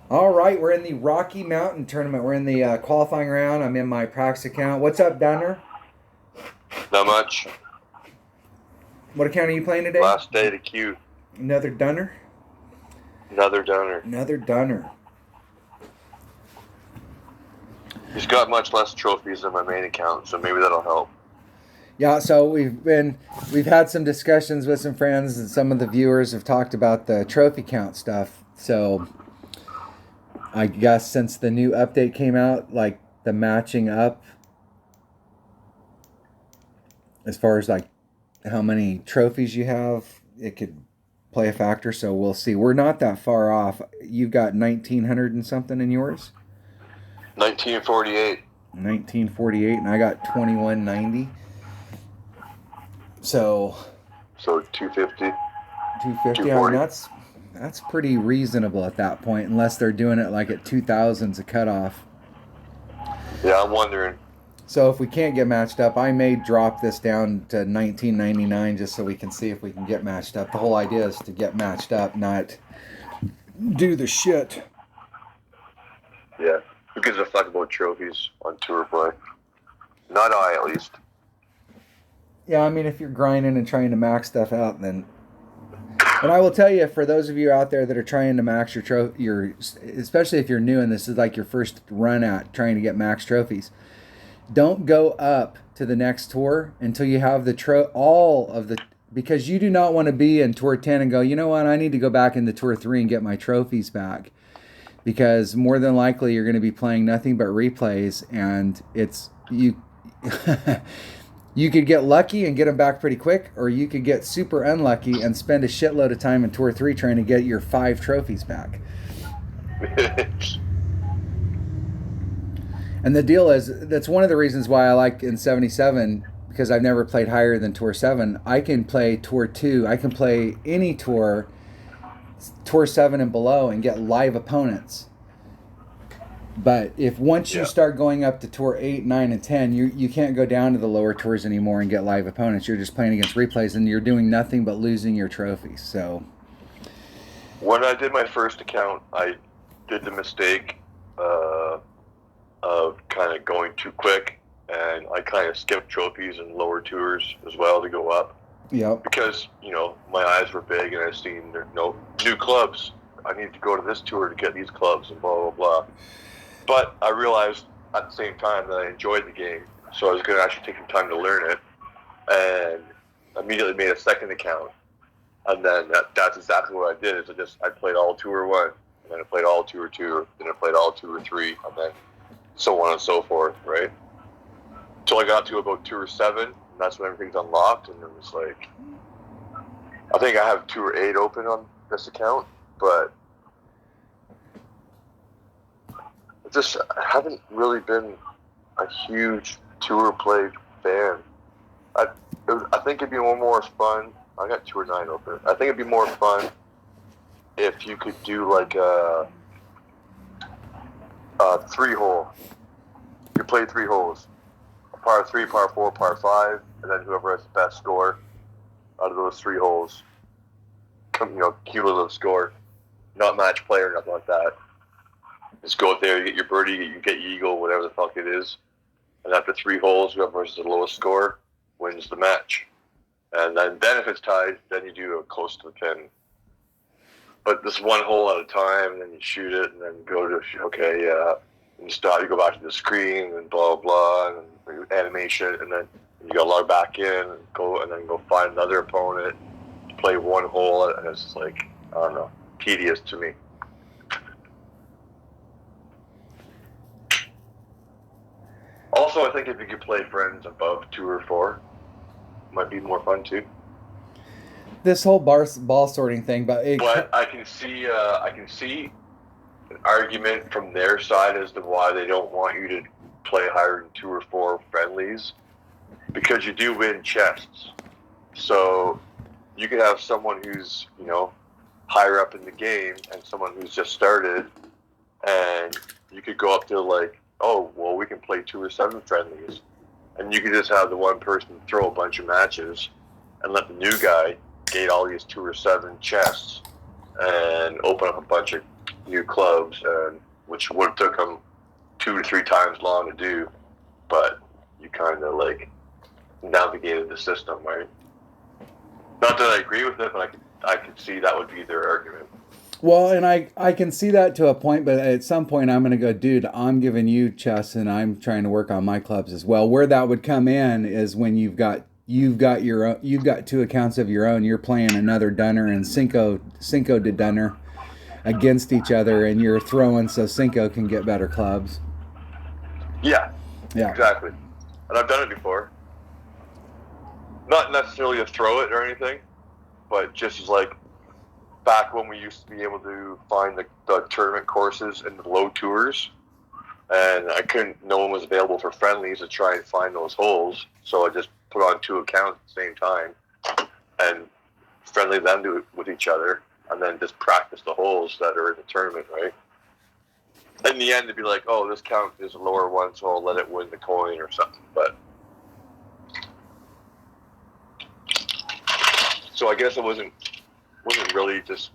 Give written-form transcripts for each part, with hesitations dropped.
All right, we're in the Rocky Mountain tournament. We're in the qualifying round. I'm in my practice account. What's up, Dunner? Not much. What account are you playing today? Last day to queue. Another Dunner? Another donor. Another Dunner. He's got much less trophies than my main account, so maybe that'll help. Yeah, so we've had some discussions with some friends, and some of the viewers have talked about the trophy count stuff. So I guess since the new update came out, like the matching up as far as like how many trophies you have, it could play a factor. So we'll see. We're not that far off. You've got 1900 and something in yours. 1948. 1948, and I got 2190. So So 250. 250. I mean, 240. that's pretty reasonable at that point, unless they're doing it like at 2000s a cutoff. Yeah, I'm wondering. So if we can't get matched up, I may drop this down to 1999 just so we can see if we can get matched up. The whole idea is to get matched up, not do the shit. Yeah. Who gives a fuck about trophies on tour play? Not I, at least. Yeah, I mean, if you're grinding and trying to max stuff out, then. And I will tell you, for those of you out there that are trying to max your especially if you're new and this is like your first run at trying to get max trophies, don't go up to the next tour until you have all of the, because you do not want to be in tour 10 and go, you know what, I need to go back into tour 3 and get my trophies back, because more than likely you're going to be playing nothing but replays, and it's you. You could get lucky and get them back pretty quick, or you could get super unlucky and spend a shitload of time in tour 3 trying to get your 5 trophies back. And the deal is, that's one of the reasons why I like in 77, because I've never played higher than Tour 7. I can play Tour 2. I can play any tour, Tour 7 and below, and get live opponents. But if once you start going up to Tour 8, 9, and 10, you can't go down to the lower tours anymore and get live opponents. You're just playing against replays, and you're doing nothing but losing your trophies. So When I did my first account, I did the mistake of kind of going too quick, and I kind of skipped trophies and lower tours as well to go up. Yep. Because, my eyes were big and I've seen new clubs. I need to go to this tour to get these clubs and blah, blah, blah. But I realized at the same time that I enjoyed the game, so I was going to actually take some time to learn it, and immediately made a second account. And then that's exactly what I did. Is I played all Tour 1, and then I played all Tour 2, then I played all Tour 3, and then so on and so forth, right? Until I got to about Tour 7, and that's when everything's unlocked, and it was like, I think I have Tour 8 open on this account, but I haven't really been a huge tour play fan. I think it'd be more fun. I got Tour 9 open. I think it'd be more fun if you could do like a 3-hole. You play 3 holes. Par 3, par 4, par 5, and then whoever has the best score out of those 3 holes, cumulative score, not match play or nothing like that. Just go out there, you get your birdie, you get your eagle, whatever the fuck it is. And after 3 holes, whoever has the lowest score wins the match. And then if it's tied, then you do a close to the pin. But this 1 hole at a time, and then you shoot it, and then go to, okay, yeah. And you stop, you go back to the screen, and blah, blah, and animation, and then you got to log back in, and then go find another opponent, play 1 hole, and it's just like, I don't know, tedious to me. Also, I think if you could play friends above 2 or 4, it might be more fun too. This whole ball sorting thing, but I can see an argument from their side as to why they don't want you to play higher than 2 or 4 friendlies, because you do win chests. So you could have someone who's higher up in the game and someone who's just started, and you could go up to like, oh, well, we can play 2 or 7 friendlies. And you could just have the one person throw a bunch of matches and let the new guy gate all these 2 or 7 chests and open up a bunch of new clubs, and which would have took them 2 to 3 times long to do, but you kind of like navigated the system, right? Not that I agree with it, but I could see that would be their argument. Well, and I can see that to a point, but at some point I'm going to go, dude, I'm giving you chess and I'm trying to work on my clubs as well. Where that would come in is when you've got your own, you've got 2 accounts of your own. You're playing another Dunner and Cinco de Dunner against each other, and you're throwing so Cinco can get better clubs. Yeah, exactly. And I've done it before. Not necessarily to throw it or anything, but just as like back when we used to be able to find the tournament courses in the low tours, and no one was available for friendlies to try and find those holes, so I just put on 2 accounts at the same time and friendly them do it with each other, and then just practice the holes that are in the tournament, right? In the end, it'd be like, oh, this count is a lower one, so I'll let it win the coin or something. But so I guess it wasn't really just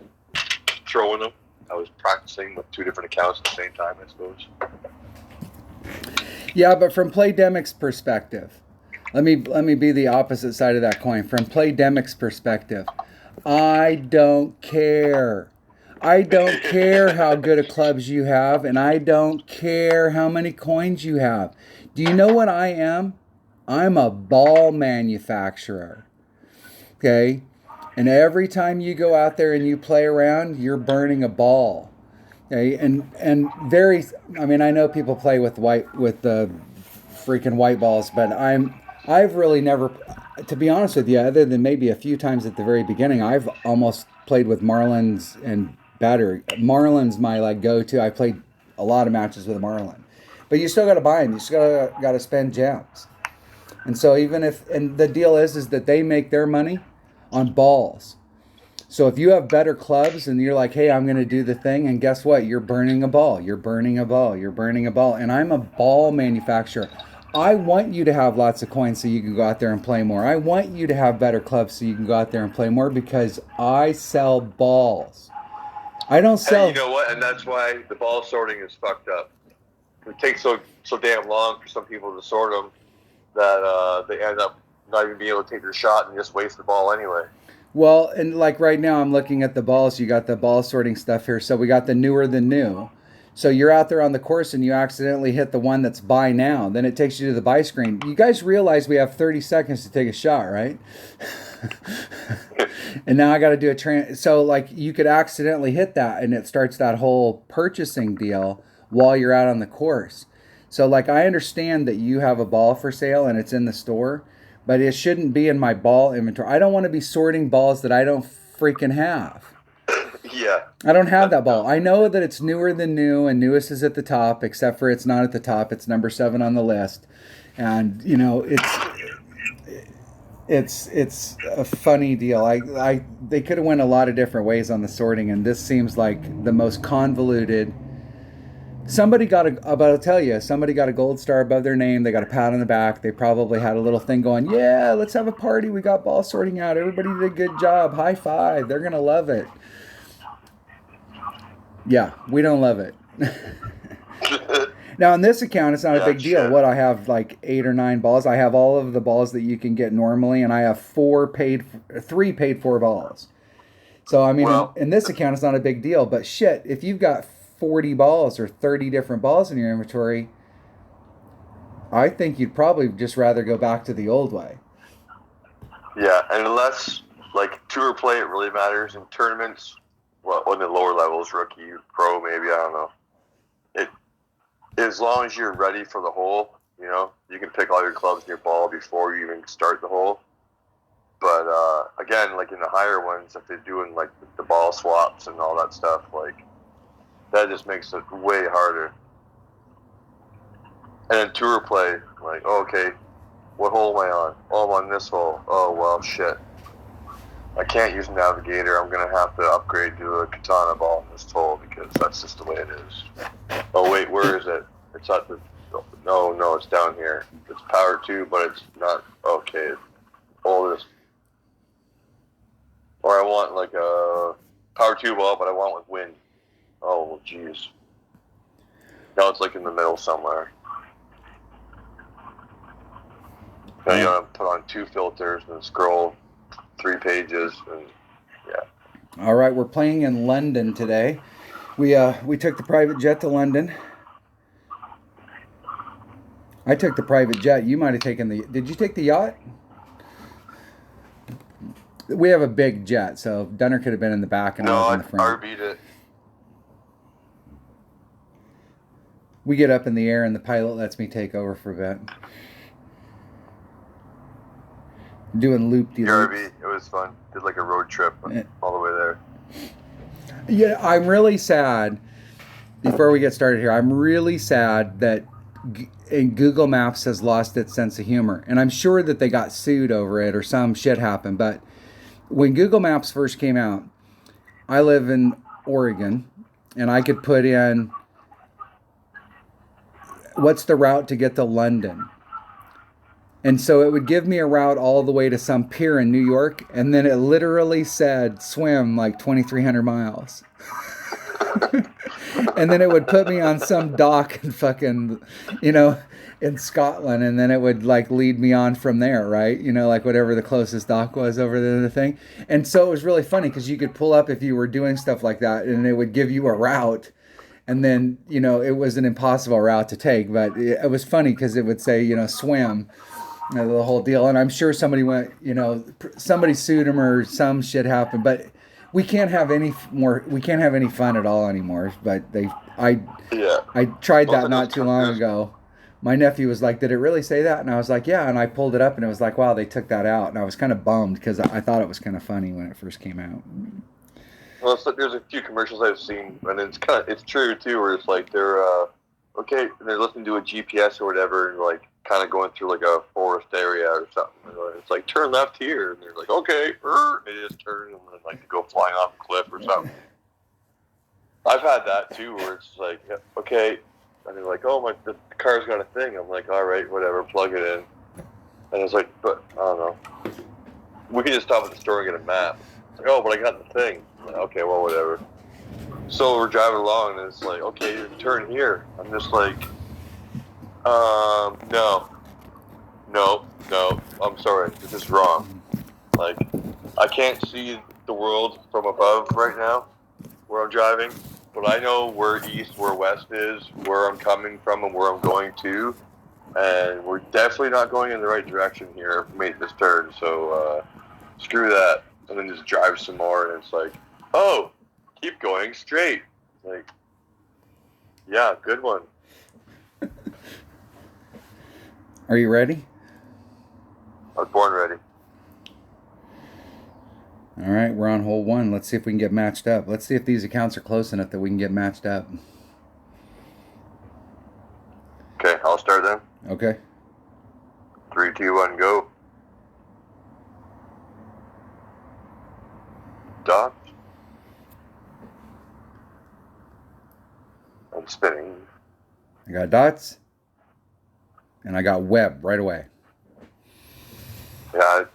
throwing them. I was practicing with 2 different accounts at the same time, I suppose. Yeah, but from Playdemic's perspective, let me be the opposite side of that coin. From Playdemic's perspective, I don't care. I don't care how good of clubs you have, and I don't care how many coins you have. Do you know what I am? I'm a ball manufacturer. Okay? And every time you go out there and you play around, you're burning a ball. Okay? And I mean, I know people play with the freaking white balls, but I've really never, to be honest with you, other than maybe a few times at the very beginning, I've almost played with Marlins and better. Marlin's my like go-to. I played a lot of matches with a Marlin, but you still got to buy them. You still got to spend gems. And so and the deal is that they make their money on balls. So if you have better clubs and you're like, hey, I'm going to do the thing, and guess what? You're burning a ball. You're burning a ball. You're burning a ball. And I'm a ball manufacturer. I want you to have lots of coins so you can go out there and play more. I want you to have better clubs so you can go out there and play more, because I sell balls. I don't sell. And you know what? And that's why the ball sorting is fucked up. It takes so damn long for some people to sort them that they end up not even being able to take their shot and just waste the ball anyway. Well, and like right now I'm looking at the balls. You got the ball sorting stuff here. So we got the newer than new. So you're out there on the course and you accidentally hit the one that's buy now. Then it takes you to the buy screen. You guys realize we have 30 seconds to take a shot, right? And now I got to do so like you could accidentally hit that and it starts that whole purchasing deal while you're out on the course. So like I understand that you have a ball for sale and it's in the store, but it shouldn't be in my ball inventory. I don't want to be sorting balls that I don't freaking have. Yeah. I don't have that ball. I know that it's newer than new, and newest is at the top, except for it's not at the top. It's number 7 on the list. And, you know, it's a funny deal. They could have went a lot of different ways on the sorting, and this seems like the most convoluted. But I'll tell you, somebody got a gold star above their name. They got a pat on the back. They probably had a little thing going, yeah, let's have a party. We got ball sorting out. Everybody did a good job. High five. They're going to love it. Yeah, we don't love it. Now, on this account, it's not a big deal. What, I have like 8 or 9 balls. I have all of the balls that you can get normally, and I have 3 paid for balls. So, I mean, in this account, it's not a big deal. But shit, if you've got 40 balls or 30 different balls in your inventory, I think you'd probably just rather go back to the old way. Yeah, and unless, like, tour play, it really matters. In tournaments, well, on the lower levels, rookie, pro, maybe, I don't know. As long as you're ready for the hole, you know, you can pick all your clubs in your ball before you even start the hole. But, again, like in the higher ones, if they're doing, like, the ball swaps and all that stuff, like, that just makes it way harder. And in tour play, like, oh, okay, what hole am I on? Oh, I'm on this hole. Oh, well, shit. I can't use Navigator. I'm going to have to upgrade to a Katana ball in this hole because that's just the way it is. Oh, wait, where is it? It's at the... No, it's down here. It's power 2, but it's not... Okay, all this... Or I want, like, a power 2 ball, but I want with wind. Oh, jeez. Now it's like in the middle somewhere. Now you gotta put on 2 filters and scroll 3 pages, and yeah. All right, we're playing in London today. We took the private jet to London. I took the private jet. You might have taken the. Did you take the yacht? We have a big jet, so Dunner could have been in the back and I was in the front. RB'd it. We get up in the air and the pilot lets me take over for a bit. Doing loop-de-loops. RV, it was fun. Did like a road trip all the way there. Yeah, I'm really sad. Before we get started here, I'm really sad that Google Maps has lost its sense of humor. And I'm sure that they got sued over it or some shit happened. But when Google Maps first came out, I live in Oregon, and I could put in, what's the route to get to London? And so it would give me a route all the way to some pier in New York, and then it literally said swim like 2,300 miles. And then it would put me on some dock in fucking, in Scotland, and then it would like lead me on from there, right? Like whatever the closest dock was over there, the thing. And so it was really funny because you could pull up if you were doing stuff like that, and it would give you a route. And then, it was an impossible route to take, but it was funny because it would say, swim, the whole deal. And I'm sure somebody went, somebody sued him or some shit happened, but we can't have any fun at all anymore. But I tried that not too long ago. My nephew was like, did it really say that? And I was like, yeah. And I pulled it up and it was like, wow, they took that out. And I was kind of bummed because I thought it was kind of funny when it first came out. Well, there's a few commercials I've seen, and it's true too, where it's like they're they're listening to a GPS or whatever, and like kind of going through like a forest area or something. And it's like turn left here, and they're like okay, and they just turn and then like go flying off a cliff or something. I've had that too, where it's like okay, and they're like oh the car's got a thing. I'm like all right, whatever, plug it in, and it's like but I don't know, we can just stop at the store and get a map. It's like, oh, but I got the thing. Like, okay, well, whatever. So we're driving along, and it's like, okay, you turn here. I'm just like, no, I'm sorry, this is wrong. Like, I can't see the world from above right now, where I'm driving, but I know where east, where west is, where I'm coming from, and where I'm going to, and we're definitely not going in the right direction here. We made this turn, so screw that. And then just drive some more, and it's like, oh, keep going straight. Like, yeah, good one. Are you ready? I was born ready. All right, we're on hole 1. Let's see if we can get matched up. Let's see if these accounts are close enough that we can get matched up. Okay, I'll start then. Okay. 3, 2, 1, go. Dots. I'm spinning. I got dots. And I got web right away. Yeah,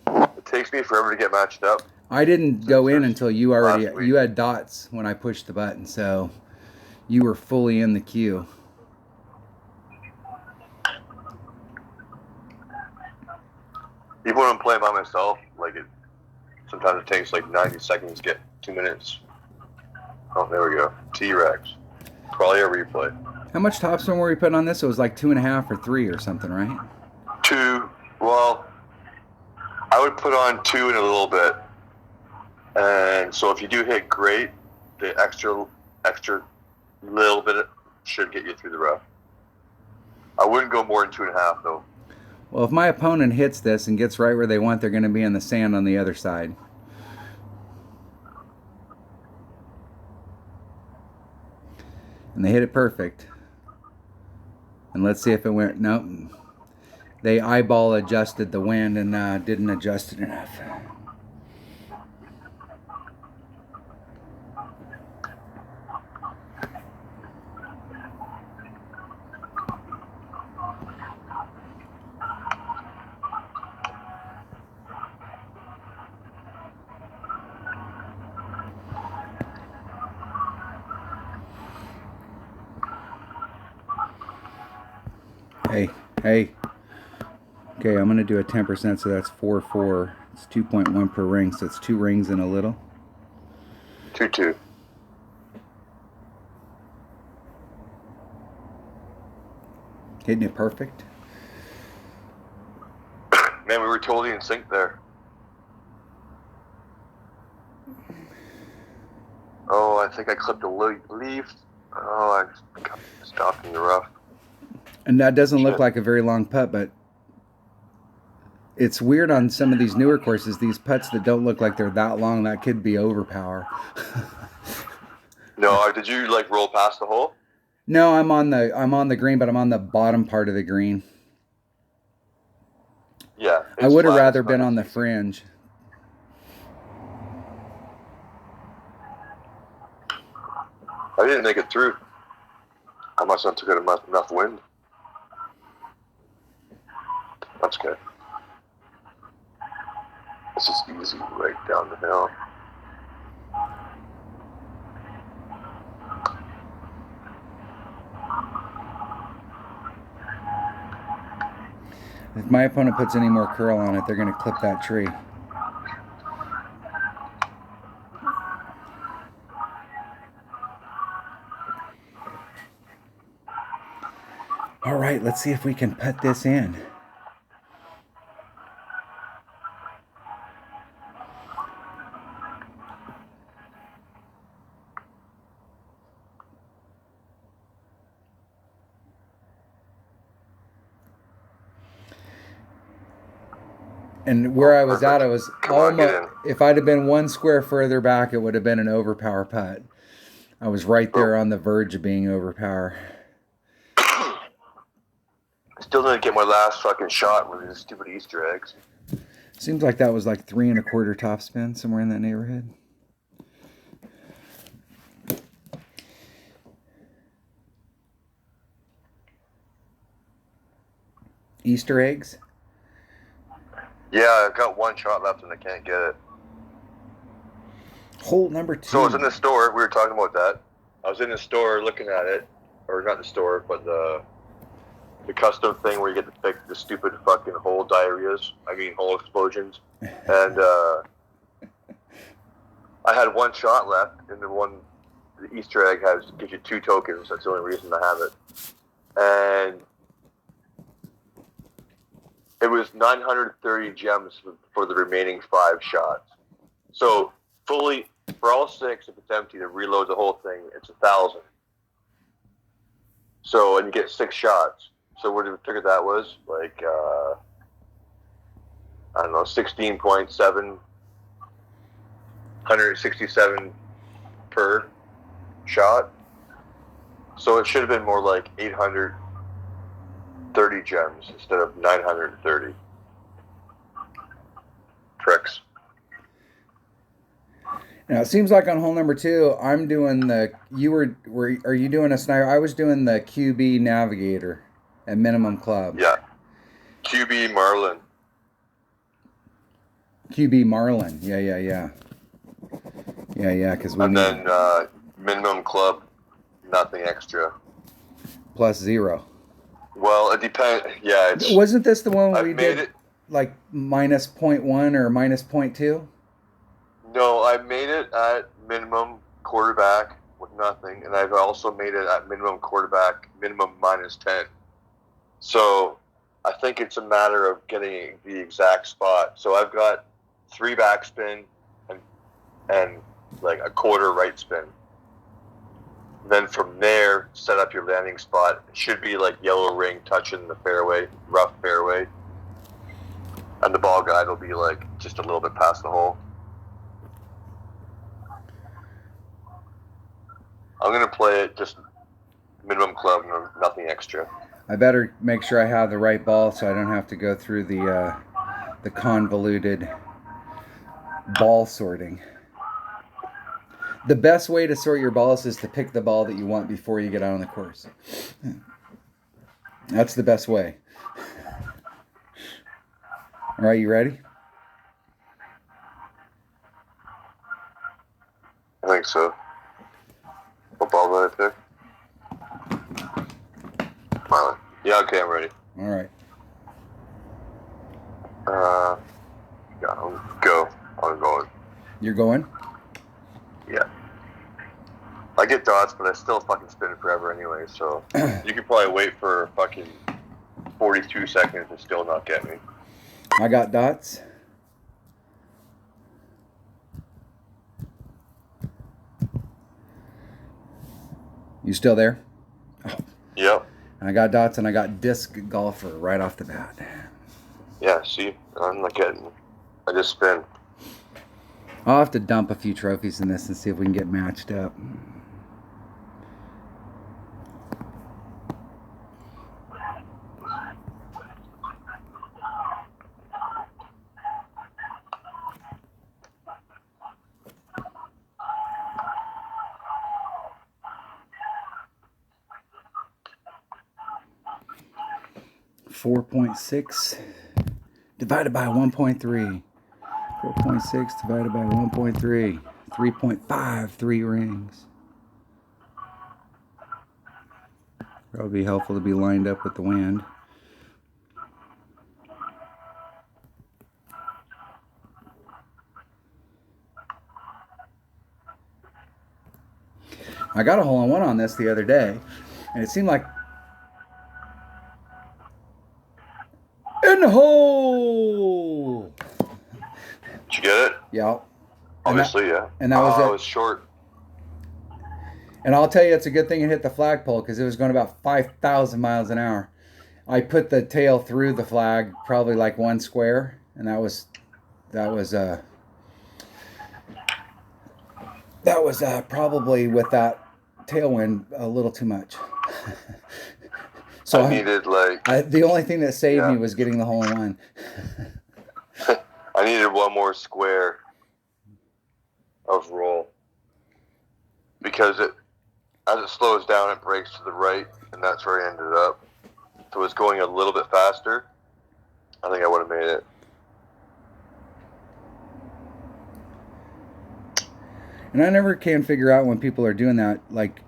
it takes me forever to get matched up. I didn't go in until you had dots when I pushed the button, so you were fully in the queue. Even when I'm playing by myself, sometimes it takes like 90 seconds to get 2 minutes. Oh, there we go. T-Rex. Probably a replay. How much topspin were we putting on this? It was like 2.5 or 3 or something, right? 2. Well, I would put on 2 in a little bit. And so if you do hit great, the extra little bit should get you through the rough. I wouldn't go more than 2.5 though. Well, if my opponent hits this and gets right where they want, they're going to be in the sand on the other side. And they hit it perfect. And let's see if it went. Nope. They eyeball adjusted the wind and didn't adjust it enough. Hey, hey. Okay, I'm going to do a 10%, so that's 4-4. It's 2.1 per ring, so it's 2 rings and a little. 2-2. Hitting it perfect. Man, we were totally in sync there. Oh, I think I clipped a leaf. Oh, I got stopped in the rough. And that doesn't look like a very long putt, but it's weird on some of these newer courses, these putts that don't look like they're that long, that could be overpower. No, did you like roll past the hole? No, I'm on the green, but I'm on the bottom part of the green. Yeah. I would have rather been on the fringe. I didn't make it through. I must not took enough wind. That's good. This is easy right down the hill. If my opponent puts any more curl on it, they're going to clip that tree. All right, let's see if we can put this in. And where I was at, I was almost, if I'd have been 1 square further back, it would have been an overpower putt. I was right there on the verge of being overpower. Still didn't get my last fucking shot with these stupid Easter eggs. Seems like that was like 3 1/4 topspin, somewhere in that neighborhood. Easter eggs? Yeah, I've got 1 shot left and I can't get it. Hole number 2. So I was in the store. We were talking about that. I was in the store looking at it, or not the store, but the custom thing where you get to pick the stupid fucking hole diarrheas. I mean, hole explosions. And I had 1 shot left, and the Easter egg gives you 2 tokens. That's the only reason to have it. And it was 930 gems for the remaining 5 shots. So fully, for all 6, if it's empty, to reload the whole thing, it's 1,000. So, and you get 6 shots. So what did we figure that was? Like, I don't know, 16.7, 167 per shot. So it should have been more like 830 gems instead of 930. Tricks. Now it seems like on hole number 2, I'm doing are you doing a sniper? I was doing the QB Navigator at minimum club. Yeah. QB Marlin. QB Marlin. Yeah. Because and then minimum club, nothing extra. Plus 0. Well, it depends. Yeah, wasn't this the one where we did it, like minus 0.1 or minus 0.2? No, I made it at minimum quarterback with nothing, and I've also made it at minimum quarterback, minimum minus 10. So I think it's a matter of getting the exact spot. So I've got 3 backspin and like a quarter right spin. Then from there, set up your landing spot. It should be like yellow ring touching the fairway, rough fairway. And the ball guide will be like just a little bit past the hole. I'm going to play it just minimum club, nothing extra. I better make sure I have the right ball so I don't have to go through the convoluted ball sorting. The best way to sort your balls is to pick the ball that you want before you get out on the course. That's the best way. All right, you ready? I think so. What ball did I pick? Marlin. Yeah, okay, I'm ready. All right. Yeah, go. I'm going. You're going? Yeah. I get dots, but I still fucking spin forever anyway, so you could probably wait for fucking 42 seconds and still not get me. I got dots. You still there? Oh. Yep. I got dots and I got disc golfer right off the bat. Yeah, see? I'm not getting... I just spin. I'll have to dump a few trophies in this and see if we can get matched up. .6 divided by 1.3. 4.6 divided by 1.3. 3.53 rings. Probably be helpful to be lined up with the wind. I got a hole-in-one on this the other day, and it seemed like in the hole. Did you get it? Yeah. Obviously, yeah. And that was it. It was short. And I'll tell you, it's a good thing it hit the flagpole because it was going about 5,000 miles an hour. I put the tail through the flag, probably like one square, and that was probably with that tailwind a little too much. So I needed the only thing that saved me was getting the hole-in-one. I needed one more square of roll because as it slows down, it breaks to the right, and that's where I ended up. If it was going a little bit faster, I think I would have made it. And I never can figure out when people are doing that, like,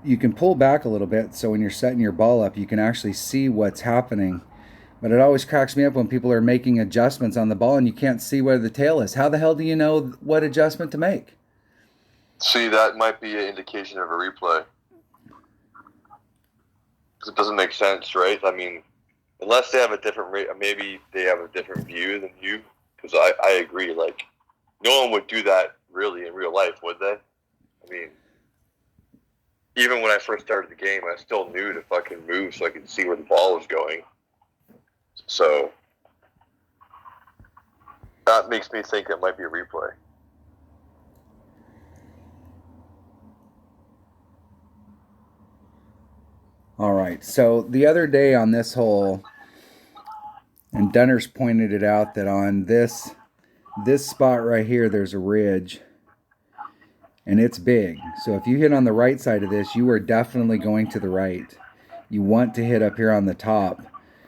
you can pull back a little bit so when you're setting your ball up, you can actually see what's happening. But it always cracks me up when people are making adjustments on the ball and you can't see where the tail is. How the hell do you know what adjustment to make? See, that might be an indication of a replay. Because it doesn't make sense, right? I mean, unless they have a different rate, maybe they have a different view than you. Because I agree, like, no one would do that really in real life, would they? I mean, even when I first started the game, I still knew to fucking move so I could see where the ball was going. So that makes me think it might be a replay. All right. So the other day on this hole, and Dunner's pointed it out that on this spot right here, there's a ridge. And it's big. So if you hit on the right side of this, you are definitely going to the right. You want to hit up here on the top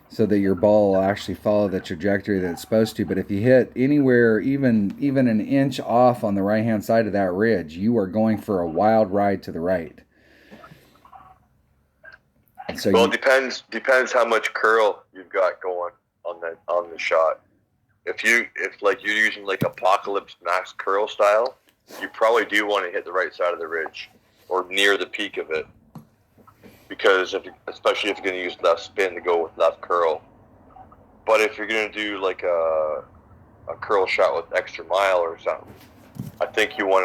so that your ball will actually follow the trajectory that it's supposed to. But if you hit anywhere, even an inch off on the right-hand side of that ridge, you are going for a wild ride to the right. And so well, it depends how much curl you've got going on the shot. If you're using like Apocalypse Max curl style, you probably do want to hit the right side of the ridge or near the peak of it, because especially if you're going to use left spin to go with left curl. But if you're going to do like a curl shot with extra mile or something, I think you do want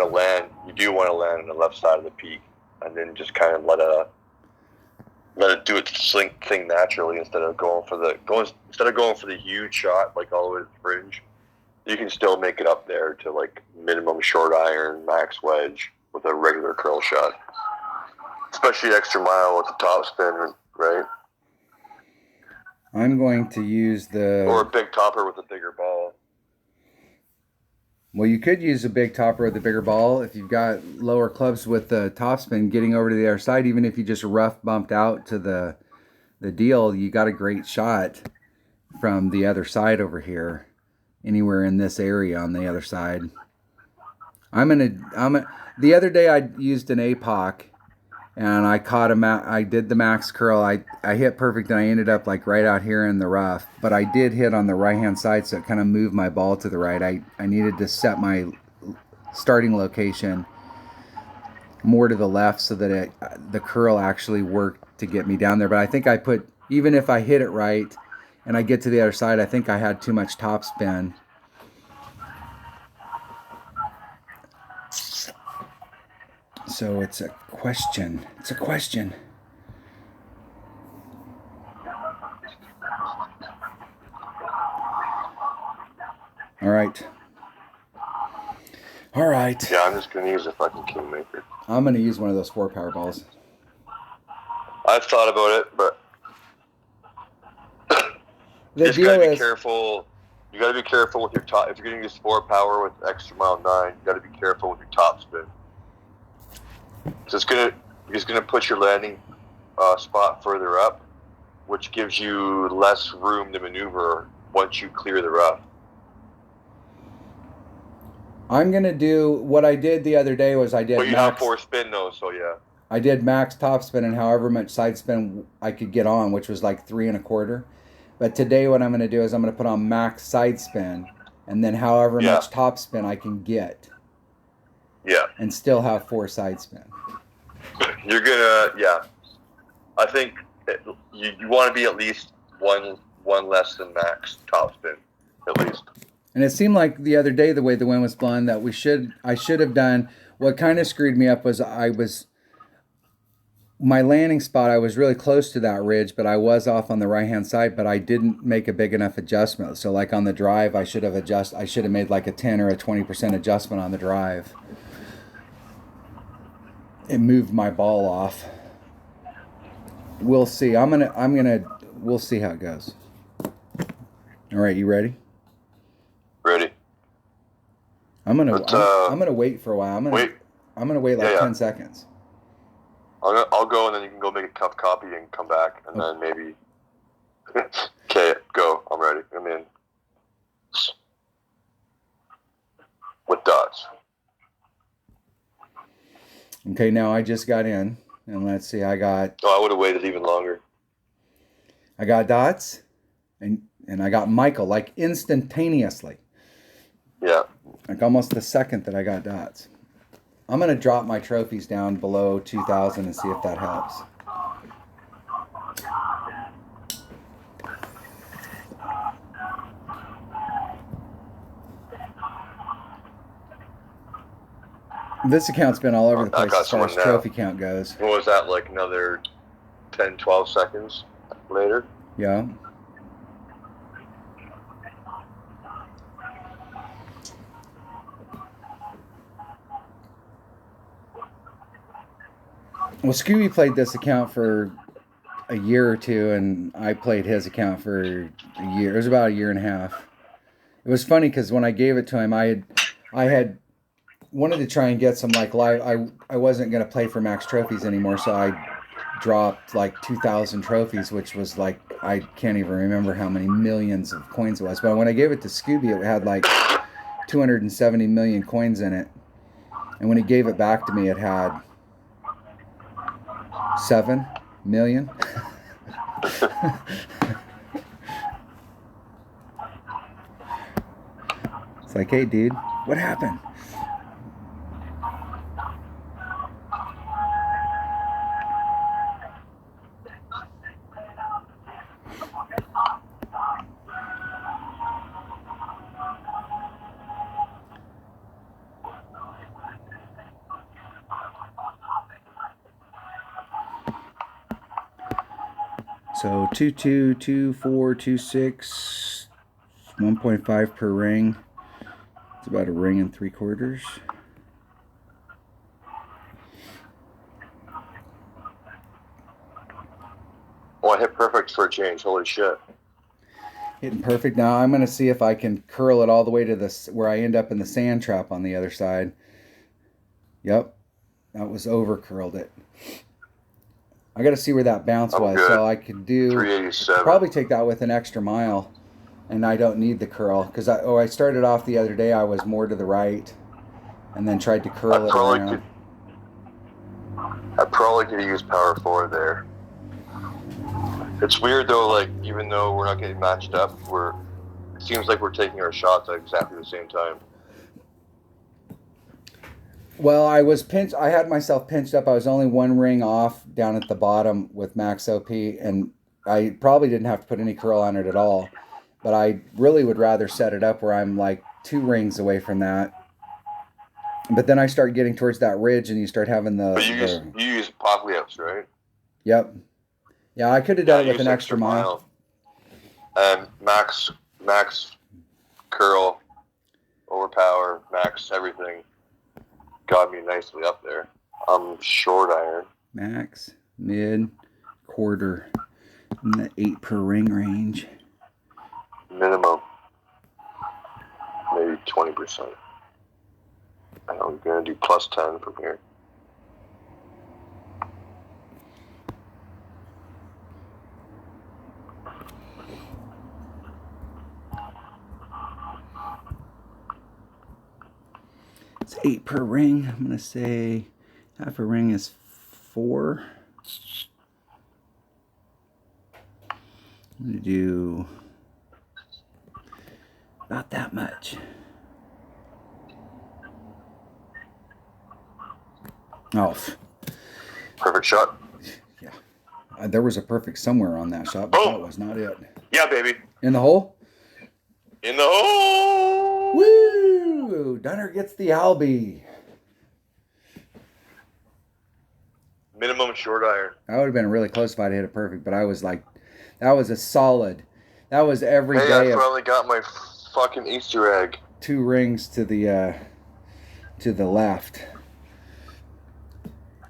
to land on the left side of the peak, and then just kind of let it do its thing naturally instead of going for the huge shot like all the way to the fringe. You can still make it up there to like minimum short iron, max wedge with a regular curl shot. Especially extra mile with the top spin, right? I'm going to use or a big topper with a bigger ball. Well, you could use a big topper with a bigger ball if you've got lower clubs with the topspin getting over to the other side. Even if you just rough bumped out to the deal, you got a great shot from the other side over here. Anywhere in this area on the other side. The other day I used an APOC and I caught I did the max curl. I hit perfect, and I ended up like right out here in the rough. But I did hit on the right hand side, so it kind of moved my ball to the right. I needed to set my starting location more to the left so that the curl actually worked to get me down there. But I think I put, even if I hit it right and I get to the other side, I think I had too much topspin. So it's a question. It's a question. All right. All right. Yeah, I'm just going to use a fucking Kingmaker. I'm going to use one of those 4 power balls. I've thought about it, but you just got to be careful. You got to be careful with your top. If you're going to use 4 power with extra mile 9, you got to be careful with your top spin. So it's gonna put your landing spot further up, which gives you less room to maneuver once you clear the rough. I'm gonna do what I did the other day was I did. But you have 4 spin though, so yeah. I did max top spin and however much side spin I could get on, which was like 3 1/4. But today what I'm gonna do is I'm gonna put on max side spin and then however much top spin I can get. Yeah. And still have 4 side spin. You're gonna, I think you want to be at least one less than max top spin, at least. And it seemed like the other day, the way the wind was blowing, that I should have done. What kind of screwed me up was my landing spot. I was really close to that ridge, but I was off on the right hand side. But I didn't make a big enough adjustment. So like on the drive, I should have made like a 10 or a 20% adjustment on the drive. It moved my ball off. We'll see. We'll see how it goes. All right, you ready? Ready. I'm gonna wait for a while. I'm gonna wait like 10 seconds. I'll go and then you can go make a tough copy and come back and then maybe. Okay, go. I'm ready. I'm in. With dots. Okay, now I just got in, and let's see. I would have waited even longer. I got dots, and I got Michael like instantaneously. Yeah. Like almost the second that I got dots. I'm gonna drop my trophies down below 2,000 and see if that helps. This account's been all over the place as far as trophy count goes. What was that, like another 10, 12 seconds later? Yeah. Well, Scooby played this account for a year or two, and I played his account for a year. It was about a year and a half. It was funny because when I gave it to him, I had wanted to try and get some like live. I wasn't going to play for max trophies anymore, so I dropped like 2,000 trophies, which was like, I can't even remember how many millions of coins it was. But when I gave it to Scooby, it had like 270 million coins in it. And when he gave it back to me, it had 7 million. It's like, hey, dude, what happened? So 2.2, 2.4, 2.6, 1.5 per ring. It's about a ring and 3/4. Oh, I hit perfect for a change. Holy shit. Hitting perfect. Now I'm going to see if I can curl it all the way to this where I end up in the sand trap on the other side. Yep. That was over curled it. I got to see where that bounce was. Good. So I could do 387. Probably take that with an extra mile, and I don't need the curl because I started off the other day. I was more to the right, and then tried to curl it around. I probably could use power 4 there. It's weird though, like even though we're not getting matched up, it seems like we're taking our shots at exactly the same time. Well, I had myself pinched up. I was only one ring off down at the bottom with max OP, and I probably didn't have to put any curl on it at all. But I really would rather set it up where I'm like 2 rings away from that. But then I start getting towards that ridge, and you start having the. But you use apocalypse, right? Yep. Yeah, I could have done it with an extra mile. And max curl, overpower, max everything got me nicely up there. I'm short iron. Max, mid, quarter, in the 8 per ring range. Minimum, maybe 20%. And I'm gonna do plus 10 from here. It's 8 per ring. I'm gonna say half a ring is 4. I'm gonna do about that much. Oh, perfect shot. Yeah, there was a perfect somewhere on that shot, but that was not it. Yeah, baby. In the hole. In the hole. Woo! Dunner gets the Albie. Minimum short iron. I would have been really close if I'd hit it perfect, but I was like, that was a solid. That was every day. I finally got my fucking Easter egg. 2 rings to the left.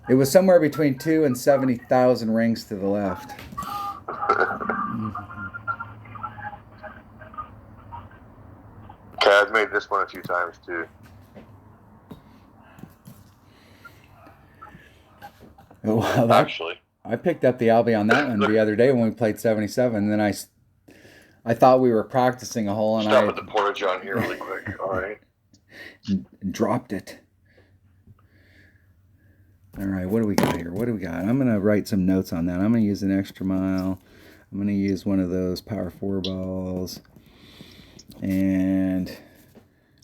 It was somewhere between 2 and 70,000 rings to the left. Okay, I've made this one a few times too. Well, actually, I picked up the Albie on that one the other day when we played 77. And then I thought we were practicing a hole, and stop at the portage on here really quick. All right. Dropped it. All right, what do we got here? What do we got? I'm going to write some notes on that. I'm going to use an extra mile. I'm going to use one of those power 4 balls. And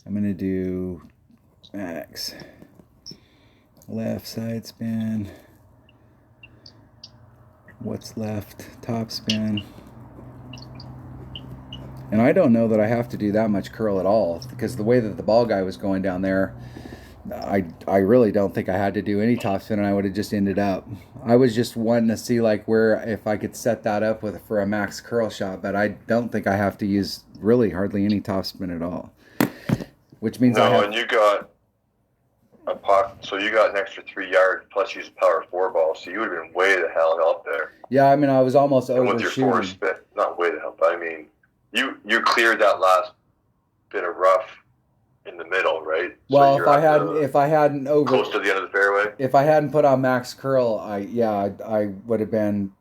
I'm going to do max. Left side spin. What's left? Top spin. And I don't know that I have to do that much curl at all, because the way that the ball guy was going down there, I really don't think I had to do any top spin, and I would have just ended up. I was just wanting to see like where, if I could set that up for a max curl shot, but I don't think I have to use really hardly any top spin at all. Which means and you got a puck, so you got an extra 3 yards plus use a power 4 ball, so you would have been way the hell up there. Yeah, I mean I was almost overshooting. With your 4 spin, not way the hell, but I mean you cleared that last bit of rough in the middle, right? Well, so if I hadn't over close to the end of the fairway. If I hadn't put on max curl, I would have been.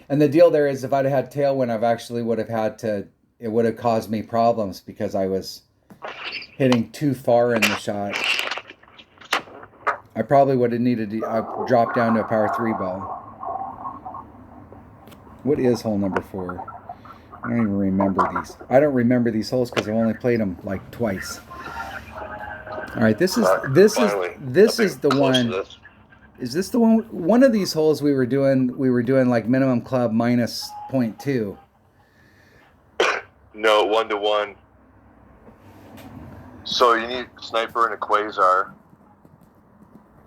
And the deal there is, if I'd had tailwind, it would have caused me problems because I was hitting too far in the shot. I probably would have needed to drop down to a power 3 ball. What is hole number 4? I don't even remember these. I don't remember these holes because I've only played them like twice. All right, this is the one. Is this the one? One of these holes we were doing like minimum club minus 0.2. No, 1-to-1. So you need sniper and a quasar,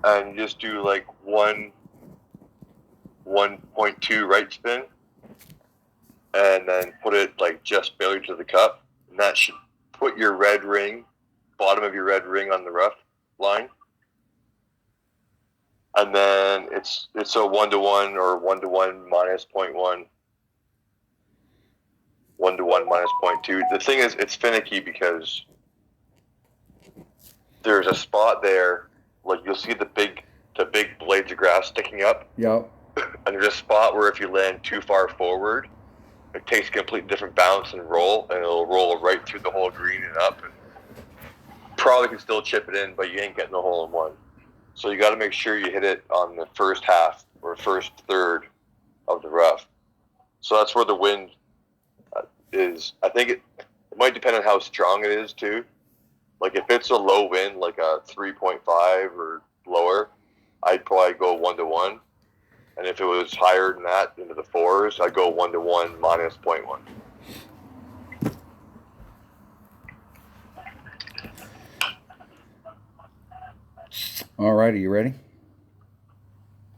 and you just do like 1.2 right spin, and then put it like just barely to the cup, and that should put your red ring, bottom of your red ring on the rough line. And then it's a 1-to-1 or 1-to-1 minus 0.1. 1-to-1 minus 0.2. The thing is, it's finicky because there's a spot there, like you'll see the big blades of grass sticking up. Yep. And there's a spot where if you land too far forward, it takes a completely different bounce and roll, and it'll roll right through the whole green and up. And probably can still chip it in, but you ain't getting the hole in one. So you got to make sure you hit it on the first half or first third of the rough. So that's where the wind is. I think it might depend on how strong it is too. Like if it's a low wind, like a 3.5 or lower, I'd probably go 1-to-1. And if it was higher than that, into the 4s, I'd go 1-to-1 minus 0.1. All right, are you ready?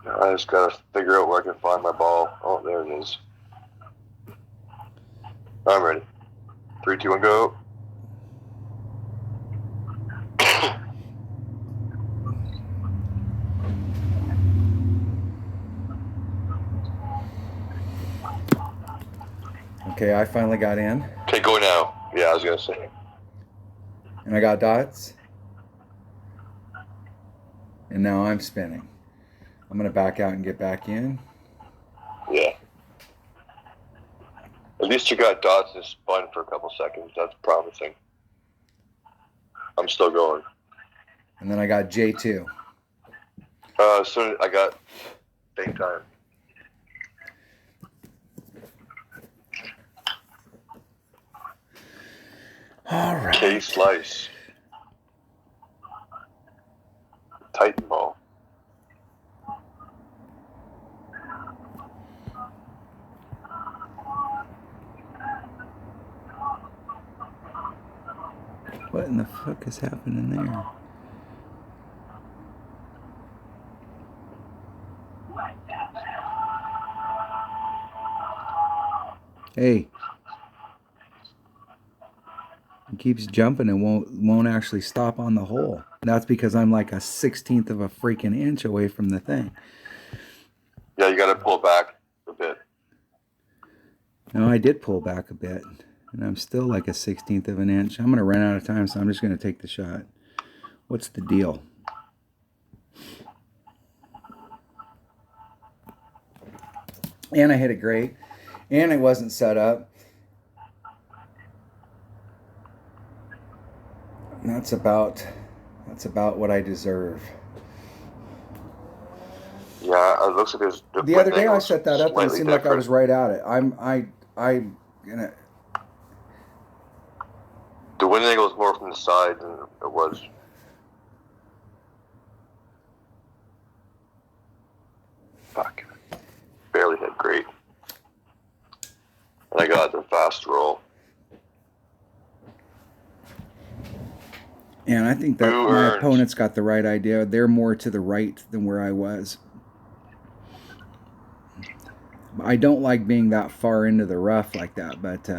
I just got to figure out where I can find my ball. Oh, there it is. I'm ready. 3, 2, 1, go. Okay, I finally got in. Okay, go now. Yeah, I was going to say. And I got dots. And now I'm spinning. I'm going to back out and get back in. Yeah. At least you got dots and spun for a couple seconds. That's promising. I'm still going. And then I got J2. So I got same time. All right. K slice. Titan ball. What in the fuck is happening there? Hey. It keeps jumping and won't actually stop on the hole. That's because I'm like a 1/16 of a freaking inch away from the thing. Yeah, you got to pull back a bit. No, I did pull back a bit. And I'm still like a 1/16 of an inch. I'm going to run out of time, so I'm just going to take the shot. What's the deal? And I hit it great. And it wasn't set up. And that's about what I deserve. Yeah, it looks like the other day I set that up and it seemed like I was right at it. The wind angle is more from the side than it was. Fuck. Barely hit great. And I got the fast roll. And I think that my opponent's got the right idea. They're more to the right than where I was. I don't like being that far into the rough like that, but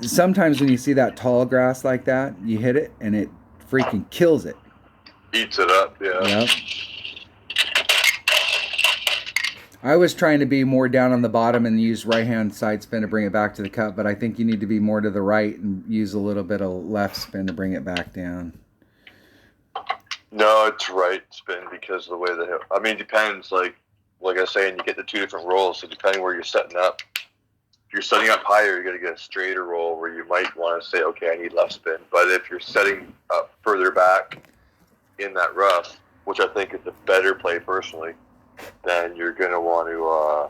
sometimes when you see that tall grass like that, you hit it and it freaking kills it. Eats it up, yeah. Yep. I was trying to be more down on the bottom and use right-hand side spin to bring it back to the cup, but I think you need to be more to the right and use a little bit of left spin to bring it back down. No, it's right spin because of the way that it depends. Like I was saying, you get the two different rolls, so depending where you're setting up. If you're setting up higher, you're going to get a straighter roll where you might want to say, okay, I need left spin. But if you're setting up further back in that rough, which I think is the better play personally, then you're going to want to,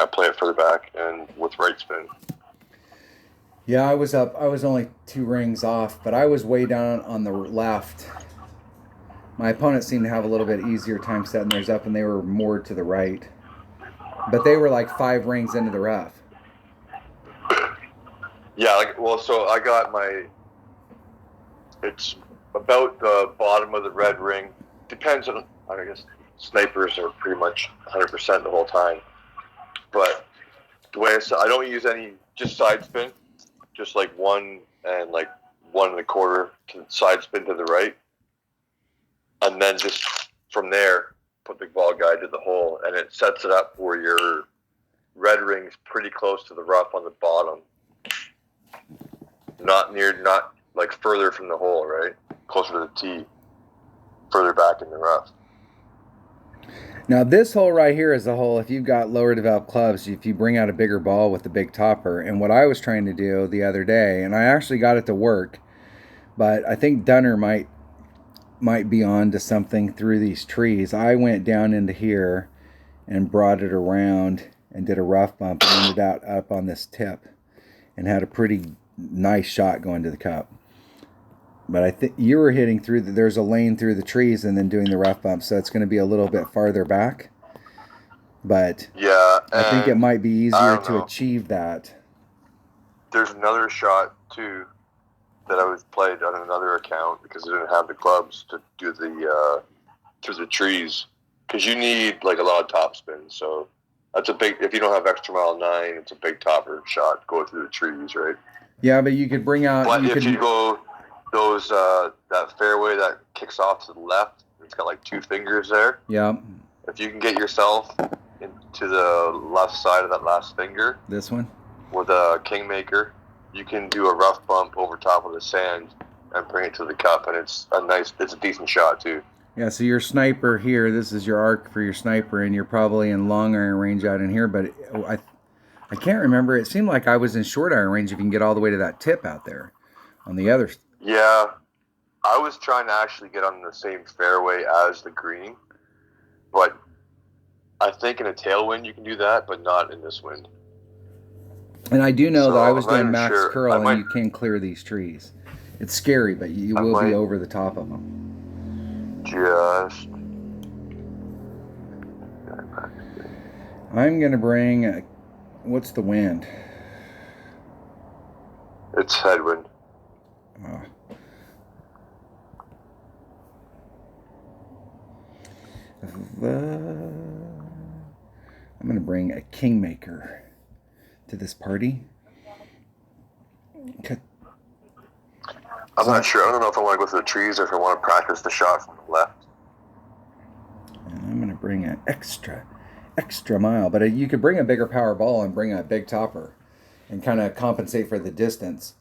play it further back and with right spin. Yeah, I was up. I was only 2 rings off, but I was way down on the left. My opponent seemed to have a little bit easier time setting theirs up, and they were more to the right. But they were like 5 rings into the rough. Yeah, so I got it's about the bottom of the red ring. Depends on, I guess, snipers are pretty much 100% the whole time. But the way I don't use any, just side spin, just like 1 and like 1 1/4 to side spin to the right. And then just from there, put the ball guide to the hole, and it sets it up where your red ring's pretty close to the rough on the bottom. Not like further from the hole, right? Closer to the tee, further back in the rough. Now this hole right here is the hole if you've got lower developed clubs, if you bring out a bigger ball with the big topper. And what I was trying to do the other day, and I actually got it to work, But I think Dunner might be on to something through these trees. I went down into here and brought it around and did a rough bump and ended up on this tip and had a pretty nice shot going to the cup. But I think you were hitting through there's a lane through the trees and then doing the rough bump, so it's going to be a little bit farther back. But yeah, I think it might be easier to achieve that. There's another shot too that I was played on another account because I didn't have the clubs to do the through the trees, because you need like a lot of top spins. So that's a big. If you don't have extra mile 9, it's a big topper shot going through the trees, right? Yeah, but you could bring out. But if you go those that fairway that kicks off to the left, it's got like 2 fingers there. Yeah. If you can get yourself into the left side of that last finger, this one, with a Kingmaker, you can do a rough bump over top of the sand and bring it to the cup, and it's a decent shot too. Yeah, so your sniper here, this is your arc for your sniper, and you're probably in long iron range out in here, but I can't remember. It seemed like I was in short iron range if you can get all the way to that tip out there on the other. Yeah, I was trying to actually get on the same fairway as the green, but I think in a tailwind you can do that, but not in this wind. And I do know that I was doing max curl, and you can clear these trees. It's scary, but you will be over the top of them. Just. I'm going to bring... what's the wind? It's headwind. Oh. I'm going to bring a Kingmaker to this party. Okay. I'm not sure. I don't know if I want to go through the trees or if I want to practice the shot from the left. And I'm going to bring an extra mile. But you could bring a bigger power ball and bring a big topper and kind of compensate for the distance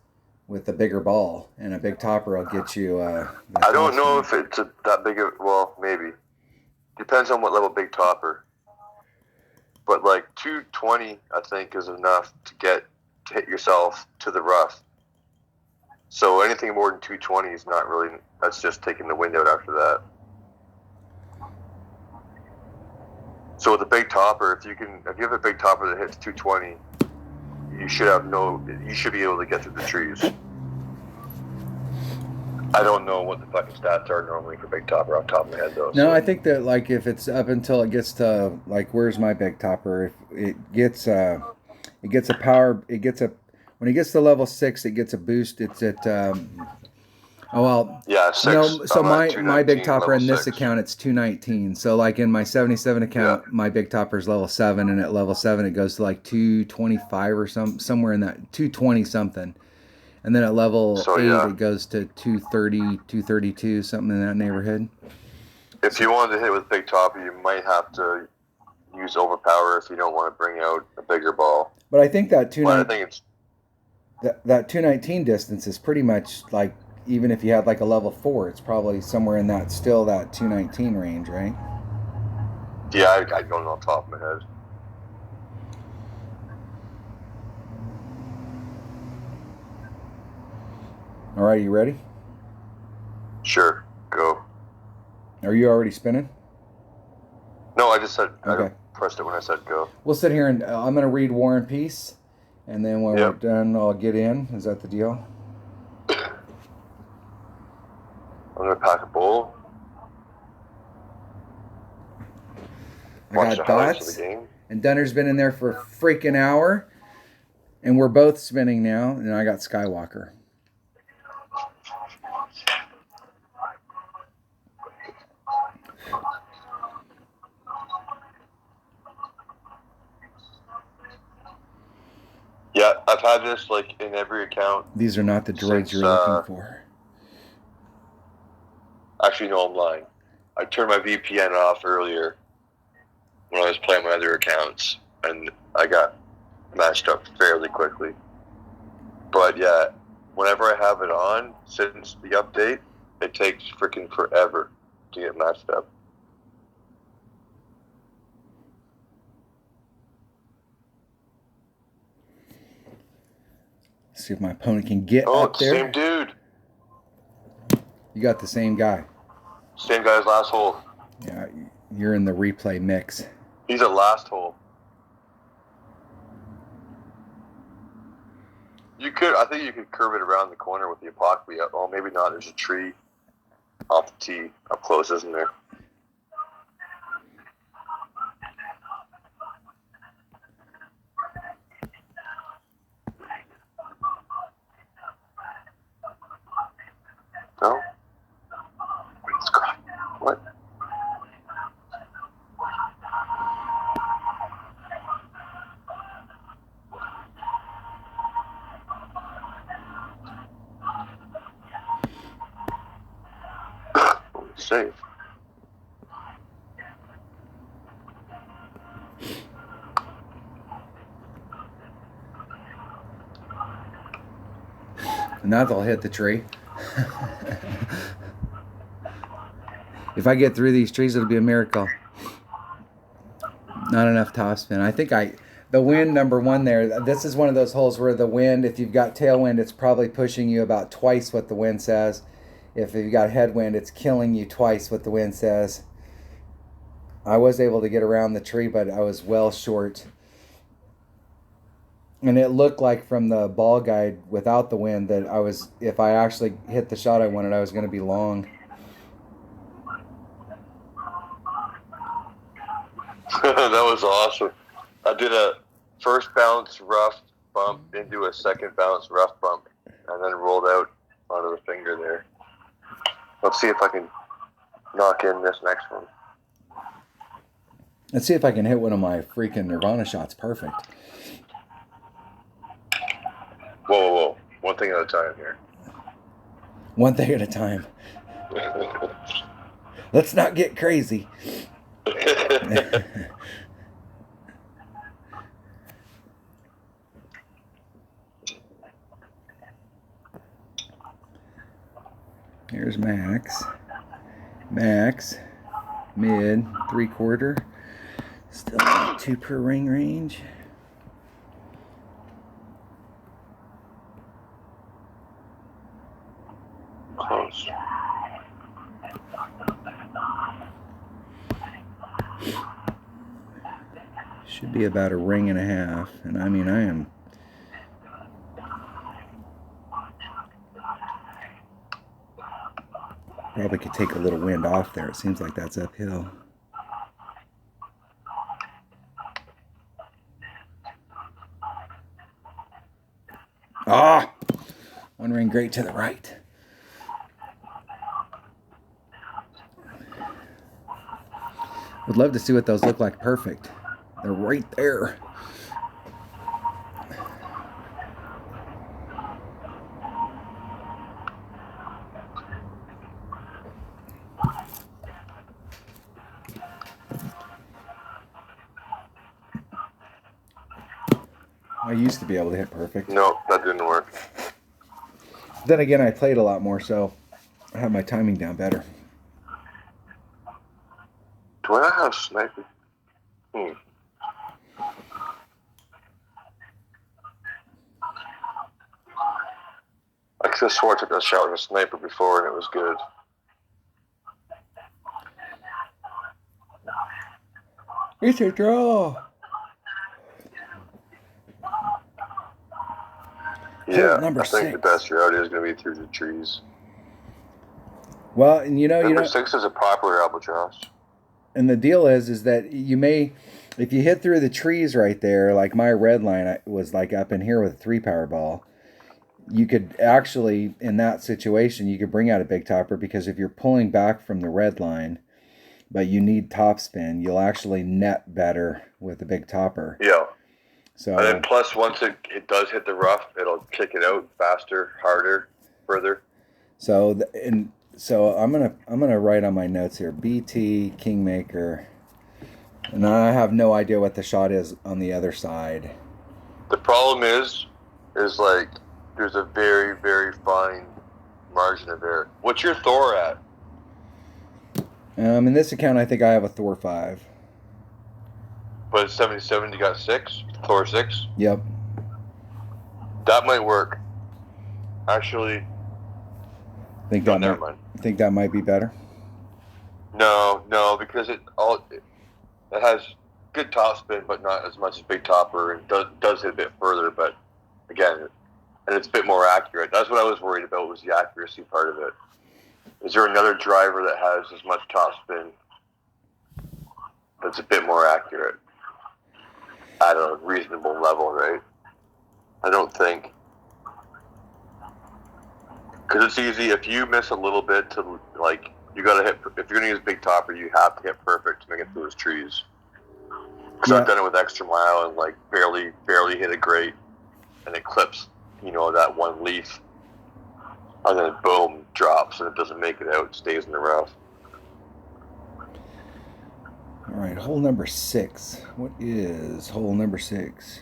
with the bigger ball. And a big topper will get you... I don't know if it's that big of... Well, maybe. Depends on what level big topper. But like 220, I think, is enough to hit yourself to the rough. So anything more than 220 is not really. That's just taking the wind out after that. So with a big topper, if you have a big topper that hits 220, you should be able to get through the trees. I don't know what the fucking stats are normally for big topper off the top of my head, though. No, so. I think that like if it's up until it gets to like where's my big topper? If it gets a power, when it gets to level 6, it gets a boost. It's at 6. No, so my big topper in this account it's 219. So like in my 77 account, my big topper is level 7, and at level 7 it goes to like 225 or somewhere in that 220 something. And then at level 8, it goes to 230, 232, something in that neighborhood. If you wanted to hit with big topper, you might have to use overpower if you don't want to bring out a bigger ball. But I think that 219 distance is pretty much like, even if you had like a level 4, it's probably somewhere in that 219 range, right? Yeah, I don't know off the top of my head. All right, you ready? Sure, go. Are you already spinning? No, I just said, okay. I pressed it when I said go. We'll sit here and I'm going to read War and Peace, and then when we're done, I'll get in. Is that the deal? I'm going to pack a bowl. I got dots, and Dunner's been in there for a freaking hour, and we're both spinning now, and I got Skywalker. Yeah, I've had this like in every account. These are not the droids you're looking for. Actually, no, I'm lying. I turned my VPN off earlier when I was playing my other accounts, and I got matched up fairly quickly. But yeah, whenever I have it on, since the update, it takes freaking forever to get matched up. See if my opponent can get up there. Same dude. You got the same guy. Same guy's last hole. Yeah, you're in the replay mix. He's at last hole. I think you could curve it around the corner with the epoxy. Oh, maybe not. There's a tree off the tee up close, isn't there? No? What? Safe. And that'll hit the tree. If I get through these trees, it'll be a miracle. Not enough topspin. I think the wind, number one there, this is one of those holes where the wind, if you've got tailwind, it's probably pushing you about twice what the wind says. If you've got headwind, it's killing you twice what the wind says. I was able to get around the tree, but I was well short. And it looked like from the ball guide without the wind that if I actually hit the shot I wanted, I was going to be long. That was awesome. I did a first bounce rough bump into a second bounce rough bump and then rolled out onto the finger there. Let's see if I can knock in this next one. Let's see if I can hit one of my freaking Nirvana shots perfect. Whoa. One thing at a time here. One thing at a time. Let's not get crazy. Here's max. Max. Mid. 3/4. Still 2 per ring range. Close. Should be about 1.5 rings. And I mean, I am... Probably could take a little wind off there. It seems like that's uphill. Ah! 1 ring great to the right. Would love to see what those look like perfect. They're right there. I used to be able to hit perfect. No, that didn't work. Then again, I played a lot more, so I have my timing down better. Do I have sniper? I could have swore I took a shot with a sniper before and it was good. It's a draw. Yeah, number I think 6. the best route is going to be through the trees. Well, and Number 6 is a popular albatross. And the deal is that you may, if you hit through the trees right there, like my red line was like up in here with a 3-power ball, you could actually, in that situation, you could bring out a big topper, because if you're pulling back from the red line, but you need topspin, you'll actually net better with a big topper. Yeah. So, and then plus, once it does hit the rough, it'll kick it out faster, harder, further. So I'm gonna write on my notes here, BT Kingmaker, and I have no idea what the shot is on the other side. The problem is like there's a very, very fine margin of error. What's your Thor at? In this account, I think I have a Thor 5. But it's 77. You got 6. Thor 6. Yep. That might work. Actually, Think No, that never might, mind. think that might be better? No, because it has good topspin, but not as much as Big Topper, and does hit a bit further. But again, and it's a bit more accurate. That's what I was worried about, was the accuracy part of it. Is there another driver that has as much topspin that's a bit more accurate at a reasonable level, right? I don't think. Because it's easy, if you miss a little bit to, like, you got to hit, if you're going to use Big Topper, you have to hit perfect to make it through those trees. Because I've done it with Extra Mile and, like, barely hit it great, and it clips, that one leaf, and then boom, drops, and it doesn't make it out, it stays in the rough. All right, hole number 6. What is hole number 6?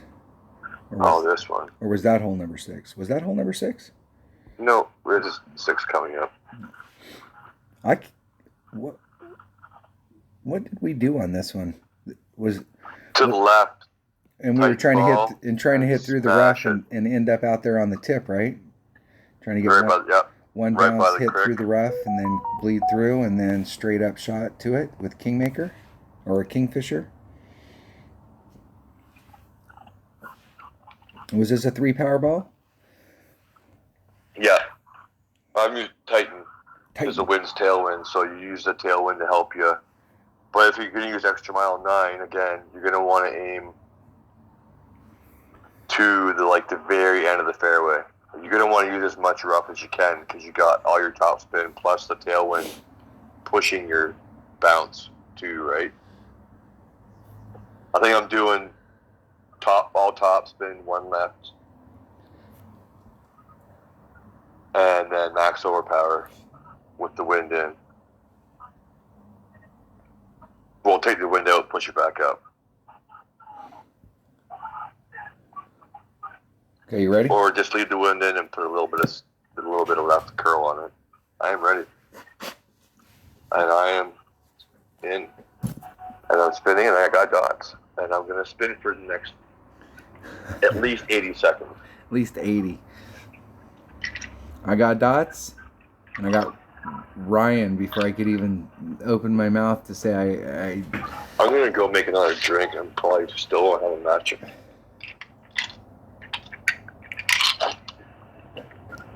This one. Or was that hole number 6? Was that hole number 6? No, there's just 6 coming up. What did we do on this one? To the left. And we were trying to hit through the rough and end up out there on the tip, right? Trying to get one bounce hit through the rough and then bleed through and then straight up shot to it with Kingmaker or a Kingfisher. Was this a 3 power ball? Yeah. I'm using Titan. Because the wind's tailwind, so you use the tailwind to help you. But if you're going to use Extra Mile 9, again, you're going to want to aim to the very end of the fairway. You're going to want to use as much rough as you can, because you got all your topspin plus the tailwind pushing your bounce too, right? I think I'm doing all topspin, 1 left, and then max overpower with the wind in. We'll take the wind out, push it back up. Okay, you ready? Or just leave the wind in and put a little bit of left curl on it. I am ready. And I am in. And I'm spinning, and I got dots. And I'm going to spin for the next at least 80 seconds. At least 80. I got dots, and I got Ryan before I could even open my mouth to say I'm going to go make another drink. I'm probably still won't have a match.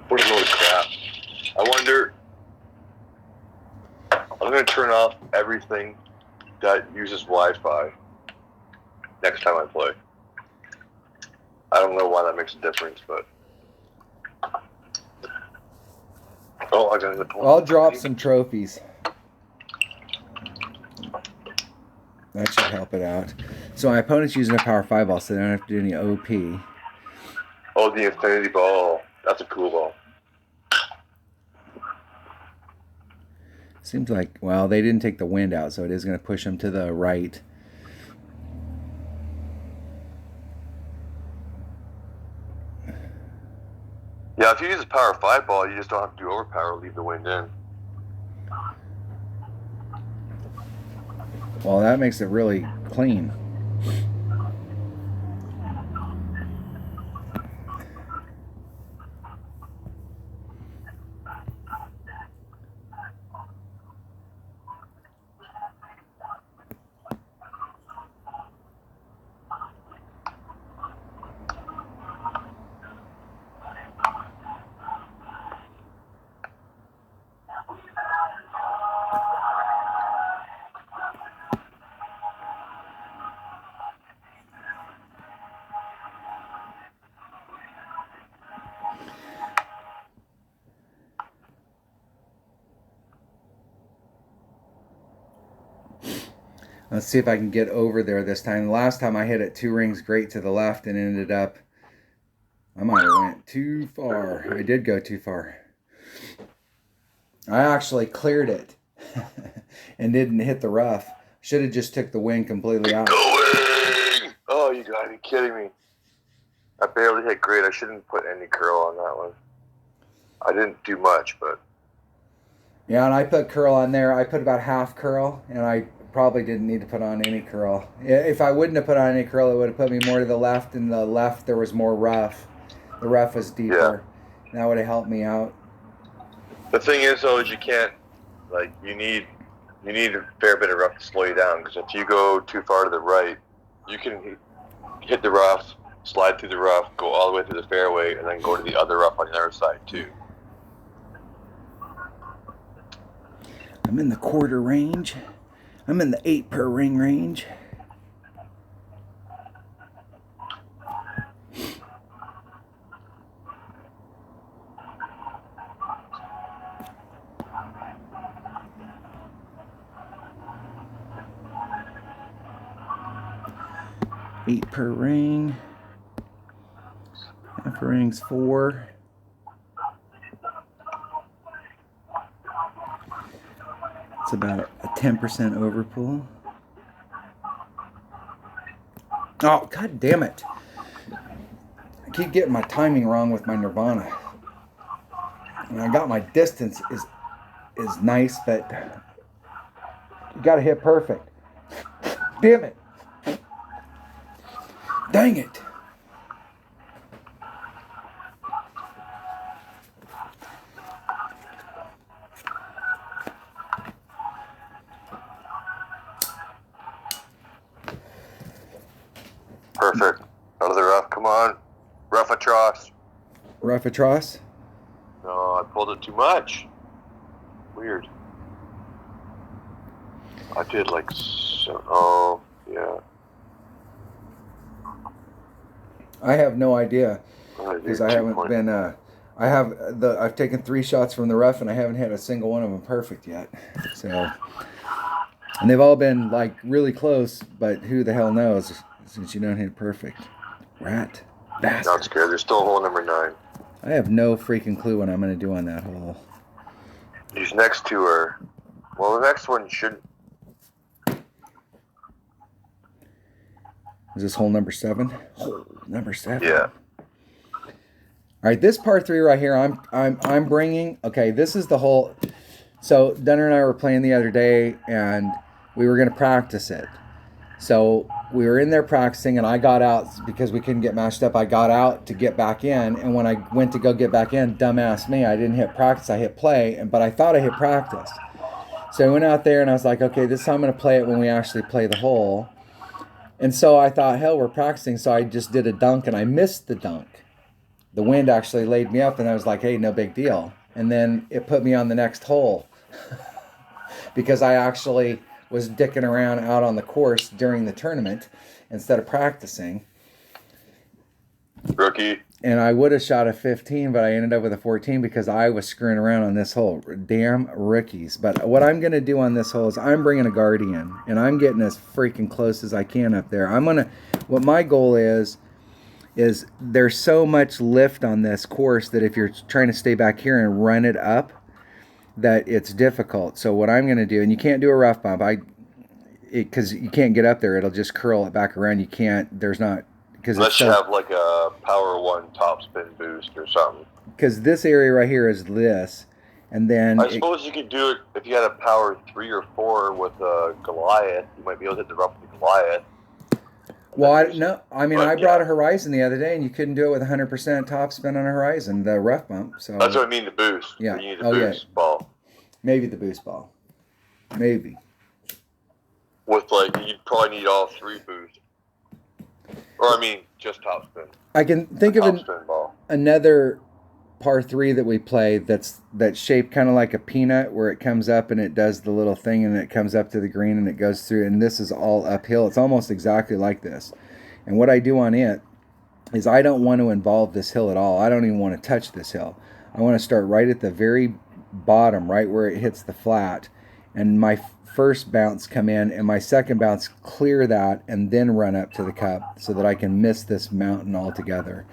What a load of crap. I wonder... I'm going to turn off everything that uses Wi-Fi next time I play. I don't know why that makes a difference, but... I'll drop some trophies. That should help it out. So my opponent's using a power 5 ball, so they don't have to do any OP. Oh, the infinity ball. That's a cool ball. Seems like, well, they didn't take the wind out, so it is going to push them to the right. Yeah, if you use a power 5 ball, you just don't have to do overpower, leave the wind in. Well, that makes it really clean. Let's see if I can get over there this time. The last time I hit it 2 rings great to the left and ended up, I might have went too far. I did go too far. I actually cleared it and didn't hit the rough. Should have just took the wind completely out. Going! Oh, you gotta be kidding me. I barely hit great. I shouldn't put any curl on that one. I didn't do much, but... Yeah, and I put curl on there. I put about half curl, and I probably didn't need to put on any curl. If I wouldn't have put on any curl, it would have put me more to the left, and the left there was more rough. The rough was deeper. Yeah. That would have helped me out. The thing is, though, is you can't, like, you need a fair bit of rough to slow you down, because if you go too far to the right, you can hit the rough, slide through the rough, go all the way through the fairway, and then go to the other rough on the other side, too. I'm in the quarter range. I'm in the 8 per ring range. Eight per ring. Half per ring's 4. It's about a 10% overpull. Oh, god damn it. I keep getting my timing wrong with my Nirvana. And I got my distance is nice, but you gotta hit perfect. Damn it. Dang it. Perfect. Out of the rough. Come on. Rough atross. Rough atross? No, I pulled it too much. Weird. I did like so. Oh, yeah. I have no idea because I haven't 2 been. I've taken 3 shots from the rough and I haven't had a single one of them perfect yet. So, and they've all been like really close, but who the hell knows since you don't hit perfect. Rat bastard. Not scared. There's still hole number 9. I have no freaking clue what I'm going to do on that hole. These next 2 are. Well, the next one should. Is this hole number 7? Hole number 7. Yeah. All right, this par 3 right here, I'm bringing. Okay, this is the hole. So Dunner and I were playing the other day, and we were going to practice it. So we were in there practicing, and I got out because we couldn't get matched up. I got out to get back in, and when I went to go get back in, dumbass me, I didn't hit practice. I hit play, but I thought I hit practice. So I went out there, and I was like, okay, this time I'm going to play it when we actually play the hole. And so I thought, hell, we're practicing. So I just did a dunk, and I missed the dunk. The wind actually laid me up, and I was like, hey, no big deal. And then it put me on the next hole because I actually was dicking around out on the course during the tournament instead of practicing. Rookie. And I would have shot a 15, but I ended up with a 14 because I was screwing around on this hole. Damn rookies. But what I'm going to do on this hole is I'm bringing a Guardian, and I'm getting as freaking close as I can up there. What my goal is there's so much lift on this course that if you're trying to stay back here and run it up, that it's difficult. So what I'm going to do, and you can't do a rough bump, because you can't get up there. It'll just curl it back around. You can't. There's not. Unless you have like a Power 1 topspin boost or something. Because this area right here is this, and then I suppose you could do it if you had a Power 3 or 4 with a Goliath. You might be able to hit the rough with the Goliath. Well, I brought a Horizon the other day, and you couldn't do it with 100% topspin on a Horizon, the rough bump. So that's what I mean, the boost. Yeah. You need a boost ball. Maybe the boost ball. Maybe. With you'd probably need all 3 boosts. Or I mean, just topspin. I can think of another par 3 that we play that's shaped kind of like a peanut, where it comes up and it does the little thing and it comes up to the green and it goes through, and this is all uphill. It's almost exactly like this. And what I do on it is I don't want to involve this hill at all. I don't even want to touch this hill. I want to start right at the very bottom, right where it hits the flat, and my first bounce come in and my second bounce clear that and then run up to the cup so that I can miss this mountain altogether.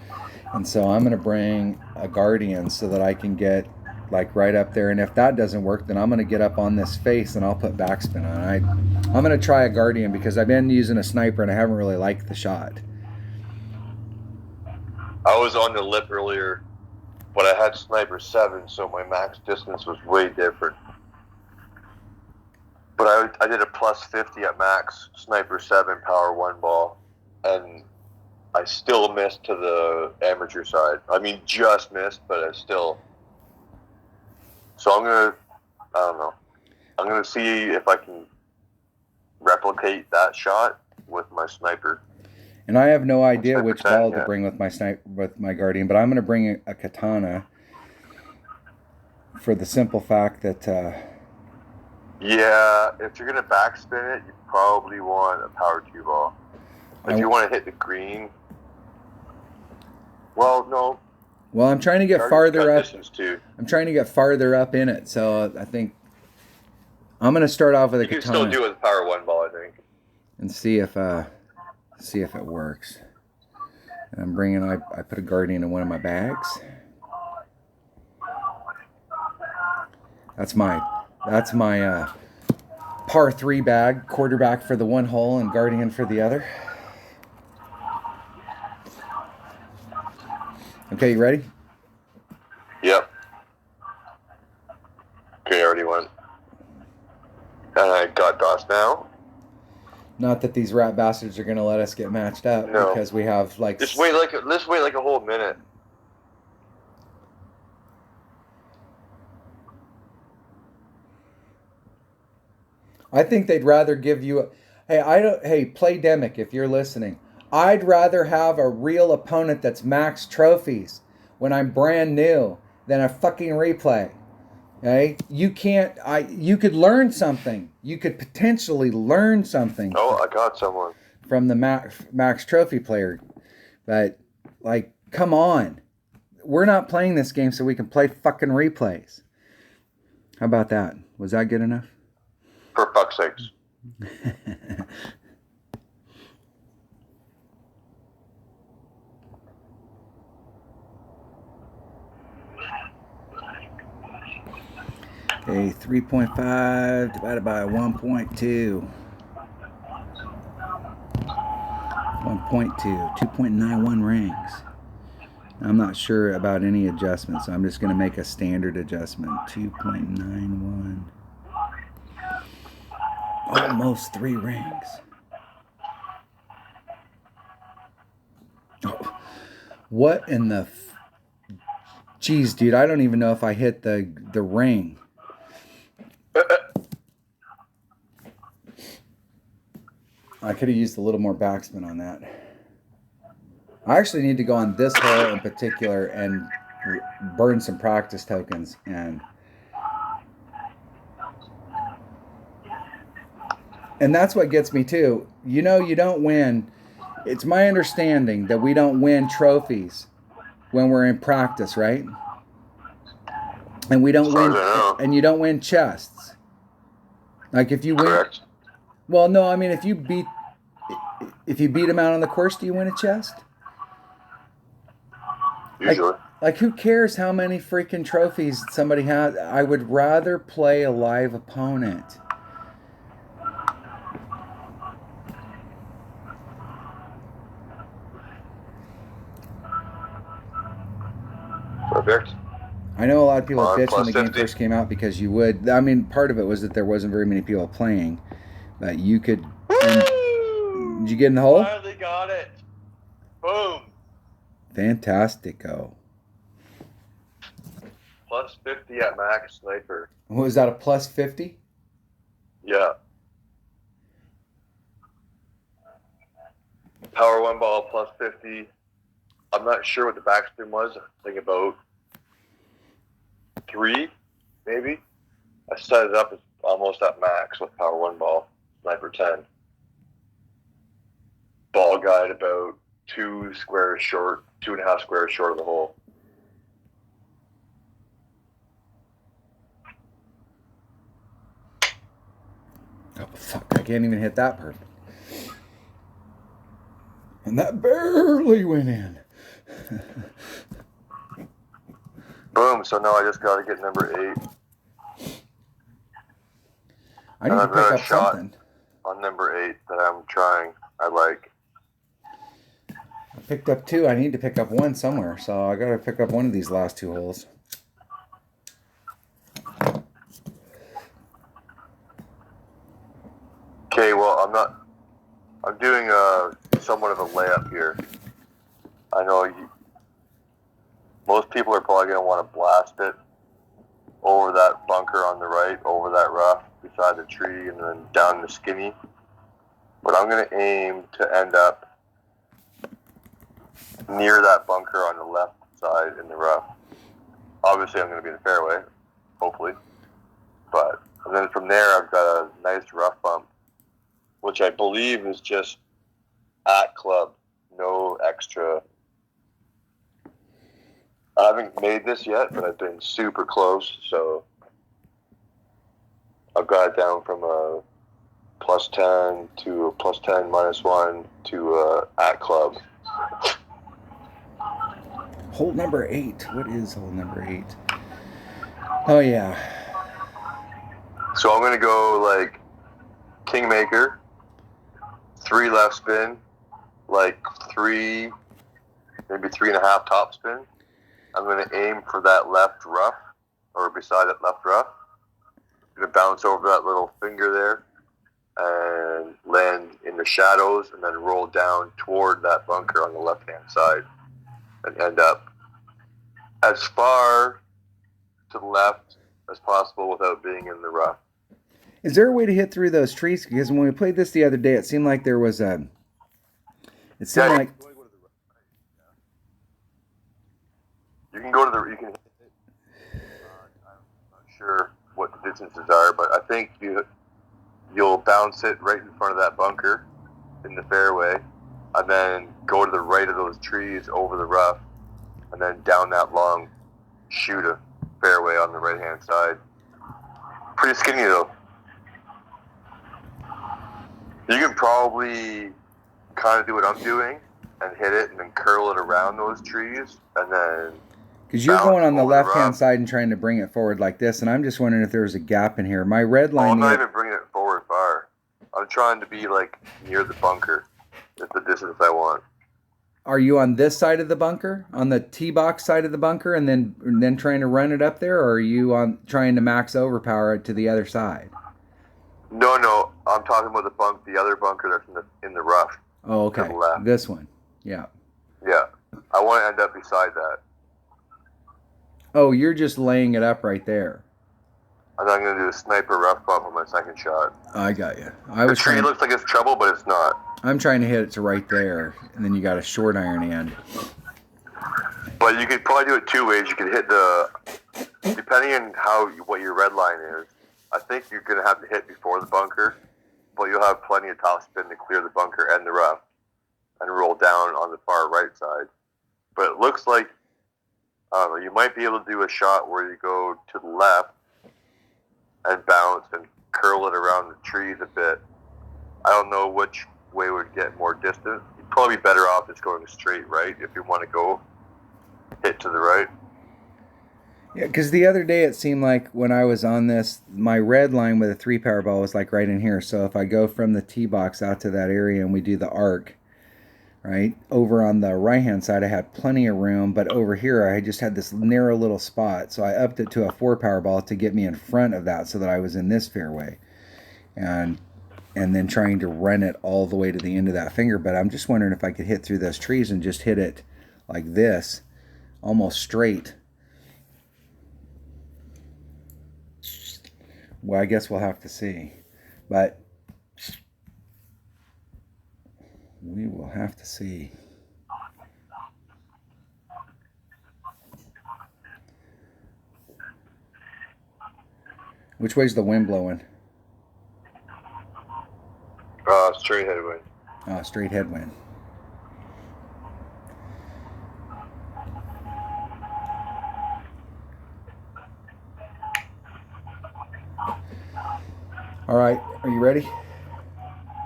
And so I'm going to bring a Guardian so that I can get like right up there, and if that doesn't work, then I'm going to get up on this face and I'll put backspin on. I'm going to try a Guardian because I've been using a sniper and I haven't really liked the shot. I was on the lip earlier, but I had sniper 7, so my max distance was way different. But I did a plus 50 at max sniper 7 Power 1 ball, and I still missed to the amateur side. I mean, just missed, but I still So I don't know. I'm gonna see if I can replicate that shot with my sniper. And I have no idea which 10%, ball to bring with my Guardian, but I'm going to bring a katana for the simple fact that. Yeah, if you're gonna backspin it, you probably want a power cue ball. If you want to hit the green, well, no. Well, I'm trying to get farther up. Too. I'm trying to get farther up in it, so I think I'm going to start off with a katana. You can still do it with power 1 ball, I think, and see if it works. And I'm bringing. I put a Guardian in one of my bags. That's my par 3 bag, quarterback for the one hole and Guardian for the other. Okay, you ready? Yep. Okay, I already went. And I got DOS now. Not that these rat bastards are going to let us get matched up because we have like. Let's wait like a whole minute. I think they'd rather give you hey, Playdemic, if you're listening, I'd rather have a real opponent that's max trophies when I'm brand new than a fucking replay. Okay? You could learn something. You could potentially learn something. Oh, I got someone. From the max trophy player. But like, come on. We're not playing this game so we can play fucking replays. How about that? Was that good enough? For fuck's sakes. Okay, 3.5 divided by 1.2. 1.2, 2.91 rings. I'm not sure about any adjustments, so I'm just going to make a standard adjustment. 2.91. Almost 3 rings. Oh, what in the... Jeez, dude, I don't even know if I hit the ring. I could have used a little more backspin on that. I actually need to go on this hole in particular and burn some practice tokens. And that's what gets me too. You know, you don't win. It's my understanding that we don't win trophies when we're in practice, right? And we don't win, and you don't win chests. Like if you win. Correct. Well, no, I mean if you beat them out on the course, do you win a chest? Usually. Like who cares how many freaking trophies somebody has? I would rather play a live opponent. Perfect. I know a lot of people bitched when the game first came out because you would. I mean, part of it was that there wasn't very many people playing, but you could. Did you get in the hole? Finally got it. Boom. Fantastico. Plus 50 at max sniper. What was that, a plus 50? Yeah. Power 1 ball plus 50. I'm not sure what the backspin was. I think about 3, maybe. I set it up as almost at max with power 1 ball, sniper 10. Ball guide about 2.5 squares short of the hole. Oh, fuck. I can't even hit that perfect. And that barely went in. Boom. So now I just got to get number 8. I need to pick up something. On number 8 that I'm trying. I like. I picked up 2. I need to pick up 1 somewhere. So I got to pick up one of these last 2 holes. Okay, well, I'm doing somewhat of a layup here. I know most people are probably going to want to blast it. over that bunker on the right, over that rough, beside the tree, and then down the skinny. But I'm going to aim to end up near that bunker on the left side in the rough. Obviously, I'm going to be in the fairway, hopefully. And then from there, I've got a nice rough bump, which I believe is just at club, no extra. I haven't made this yet, but I've been super close, so I've got it down from a +10 to a +10 -1 to at club. Hole number 8. What is hole number 8? Oh, yeah. So I'm going to go like Kingmaker, 3 left spin, like 3, maybe 3.5 top spin. I'm going to aim for that left rough, or beside that left rough. I'm going to bounce over that little finger there and land in the shadows, and then roll down toward that bunker on the left-hand side and end up as far to the left as possible without being in the rough. Is there a way to hit through those trees? Because when we played this the other day, it seemed like there was a... It seemed like... You can go to the... You can hit it. I'm not sure what the distances are, but I think you'll bounce it right in front of that bunker in the fairway, and then go to the right of those trees over the rough, and then down that long shoot of fairway on the right-hand side. Pretty skinny, though. You can probably kind of do what I'm doing and hit it and then curl it around those trees and then... Because you're going on the left-hand side and trying to bring it forward like this, and I'm just wondering if there was a gap in here. My red line... I'm not even bringing it forward far. I'm trying to be like near the bunker. It's the distance I want. Are you on this side of the bunker? On the tee box side of the bunker and then trying to run it up there? Or are you on trying to max overpower it to the other side? No. I'm talking about the other bunker that's in the rough. Oh, okay. To the left. This one. Yeah. Yeah. I want to end up beside that. Oh, you're just laying it up right there. And I'm going to do a sniper rough bump on my second shot. I got you. The tree looks like it's trouble, but it's not. I'm trying to hit it to right there, and then you got a short iron end. But you could probably do it 2 ways. You could hit depending on what your red line is, I think you're going to have to hit before the bunker, but you'll have plenty of top spin to clear the bunker and the rough and roll down on the far right side. But it looks like you might be able to do a shot where you go to the left and bounce and curl it around the trees a bit. I don't know which way would get more distance. You'd probably be better off just going straight right if you want to go hit to the right. Yeah, because the other day it seemed like when I was on this, my red line with a 3-power ball was like right in here. So if I go from the tee box out to that area and we do the arc, right, over on the right-hand side, I had plenty of room. But over here, I just had this narrow little spot. So I upped it to a 4-power ball to get me in front of that so that I was in this fairway. And then trying to run it all the way to the end of that finger. But I'm just wondering if I could hit through those trees and just hit it like this, almost straight. Well, I guess we'll have to see. But we will have to see. Which way's the wind blowing? Straight headwind. Oh, straight headwind. All right, are you ready?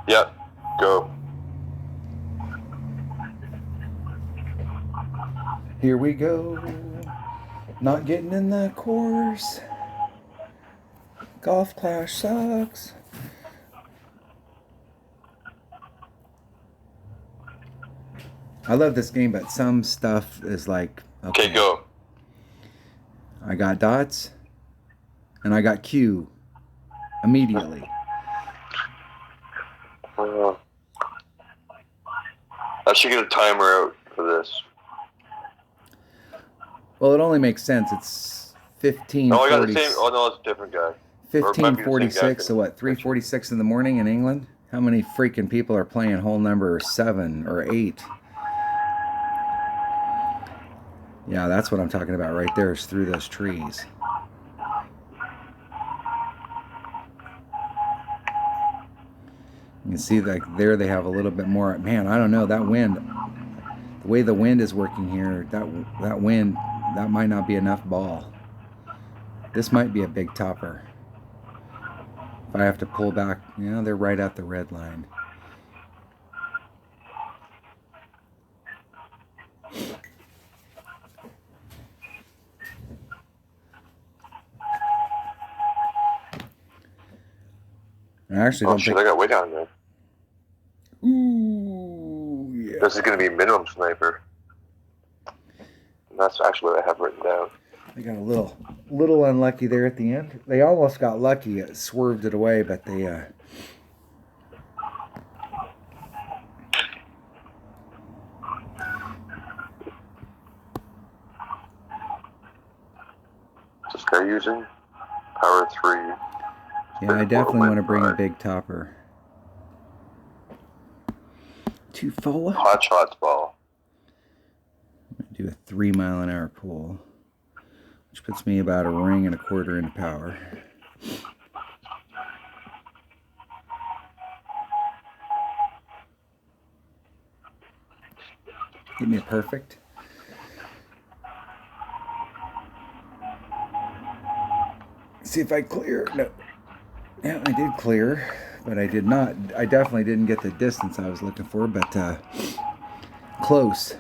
Yep, go. Here we go. Not getting in the course. Golf Clash sucks. I love this game, but some stuff is like... Okay, go. I got dots, and I got Q immediately. I should get a timer out for this. Well, it only makes sense. It's 15. Oh, I got the same. Oh no, it's a different guy. 15:46. So what? 3:46 in the morning in England. How many freaking people are playing hole number 7 or 8? Yeah, that's what I'm talking about right there. Is through those trees. You can see that there they have a little bit more. Man, I don't know, that wind, the way the wind is working here, that wind, that might not be enough ball. This might be a big topper. If I have to pull back, they're right at the red line. I actually don't think. I got way down there. Ooh, yeah. This is going to be minimum sniper. And that's actually what I have written down. They got a little unlucky there at the end. They almost got lucky. It swerved it away, but they. Is this guy using power 3? Yeah, I definitely want to bring a big topper. 2-4. Hot shots ball. Do a 3 mile an hour pull, which puts me about 1.25 rings into power. Give me a perfect. See if I clear. No. Yeah, I did clear, but I did not. I definitely didn't get the distance I was looking for, but close.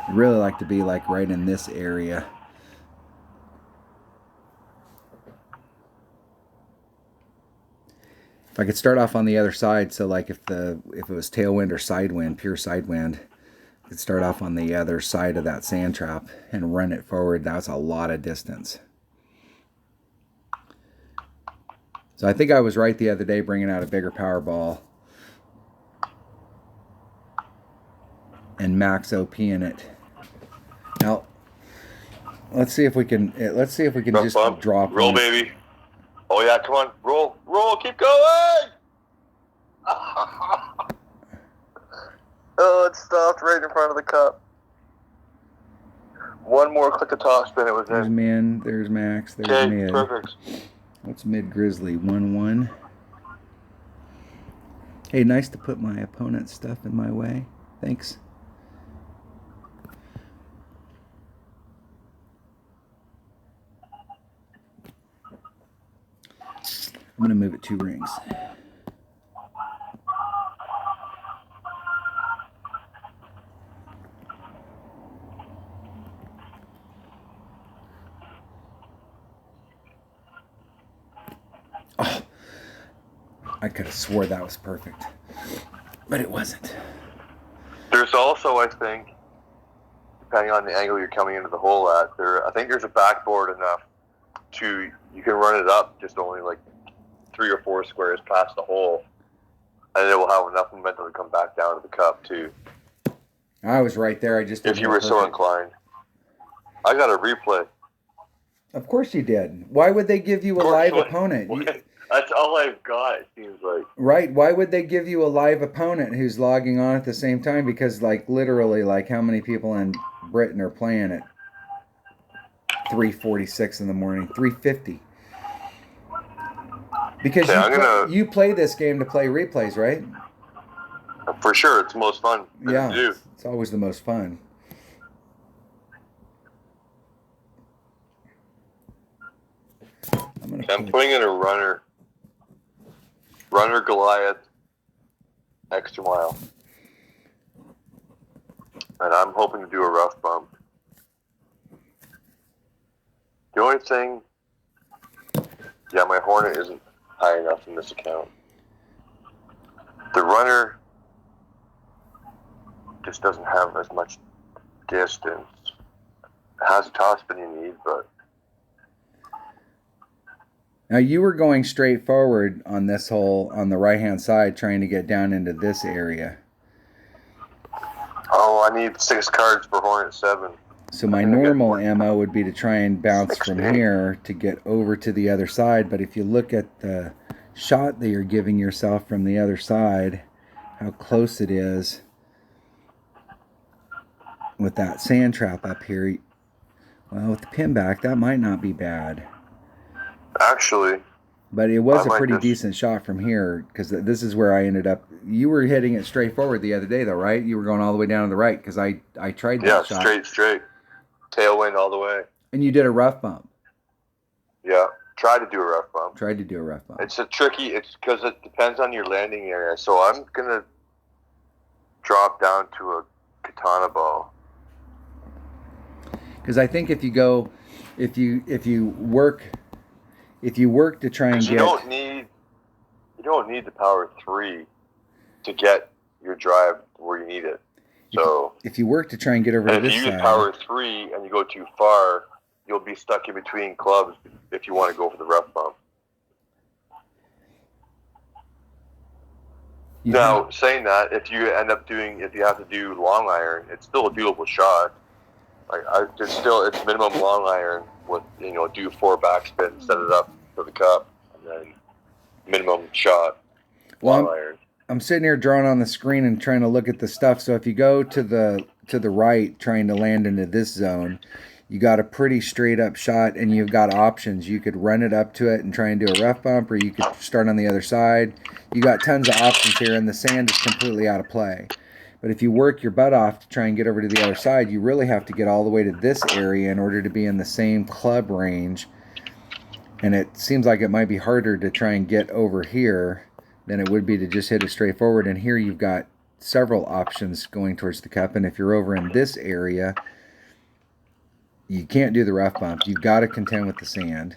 I'd really like to be like right in this area. If I could start off on the other side, so like if it was tailwind or side wind, pure side wind, I could start off on the other side of that sand trap and run it forward. That's a lot of distance. So I think I was right the other day bringing out a bigger power ball and max OP in it. Now, let's see if we can. Just drop. Roll, baby. Oh yeah, come on, roll, keep going. Oh, it stopped right in front of the cup. One more click of top spin, it was There's in. Min, there's Max, there's Okay, Mid. perfect. What's Mid Grizzly? 1-1. Hey, nice to put my opponent's stuff in my way. Thanks. I'm going to move it 2 rings. Oh, I could have swore that was perfect, but it wasn't. There's also, I think, depending on the angle you're coming into the hole at, I think there's a backboard enough you can run it up just only like 3 or 4 squares past the hole, and it will have enough momentum to come back down to the cup too. I was right there. I just didn't if you were so inclined. I got a replay. Of course you did. Why would they give you a live opponent? That's all I've got, it seems like. Right. Why would they give you a live opponent who's logging on at the same time? Because, like, literally, like, how many people in Britain are playing at 3:46 in the morning? 3:50. Because you play this game to play replays, right? For sure. It's the most fun to do. It's always the most fun. I'm putting in a runner Goliath extra mile, and I'm hoping to do a rough bump. The only thing, my Hornet isn't high enough in this account. The runner just doesn't have as much distance. It has a top spin you need, but now you were going straight forward on this hole on the right-hand side, trying to get down into this area. Oh, I need 6 cards for Hornet 7. So my normal ammo would be to try and bounce from here to get over to the other side. But if you look at the shot that you're giving yourself from the other side, how close it is with that sand trap up here. Well, with the pin back, that might not be bad. Actually. But it was a pretty decent shot from here, because this is where I ended up. You were hitting it straight forward the other day, though, right? You were going all the way down to the right, because I tried that shot. Yeah, straight. Tailwind all the way. And you did a rough bump. Yeah, tried to do a rough bump. It's a tricky, it's because it depends on your landing area. So I'm going to drop down to a katana ball. Because I think if you work to try and get... You don't need the power 3 to get your drive where you need it. So if you work to try and get over to this side... If you use power 3 and you go too far, you'll be stuck in between clubs if you want to go for the rough bump. Saying that, if you have to do long iron, it's still a doable shot. It's minimum long iron with, do 4 backspin, set it up for the cup, and then minimum shot, long iron. I'm sitting here drawing on the screen and trying to look at the stuff. So if you go to the right, trying to land into this zone, you got a pretty straight up shot, and you've got options. You could run it up to it and try and do a rough bump, or you could start on the other side. You got tons of options here, and the sand is completely out of play. But if you work your butt off to try and get over to the other side, you really have to get all the way to this area in order to be in the same club range. And it seems like it might be harder to try and get over here than it would be to just hit it straight forward. And here you've got several options going towards the cup. And if you're over in this area, you can't do the rough bump. You've got to contend with the sand.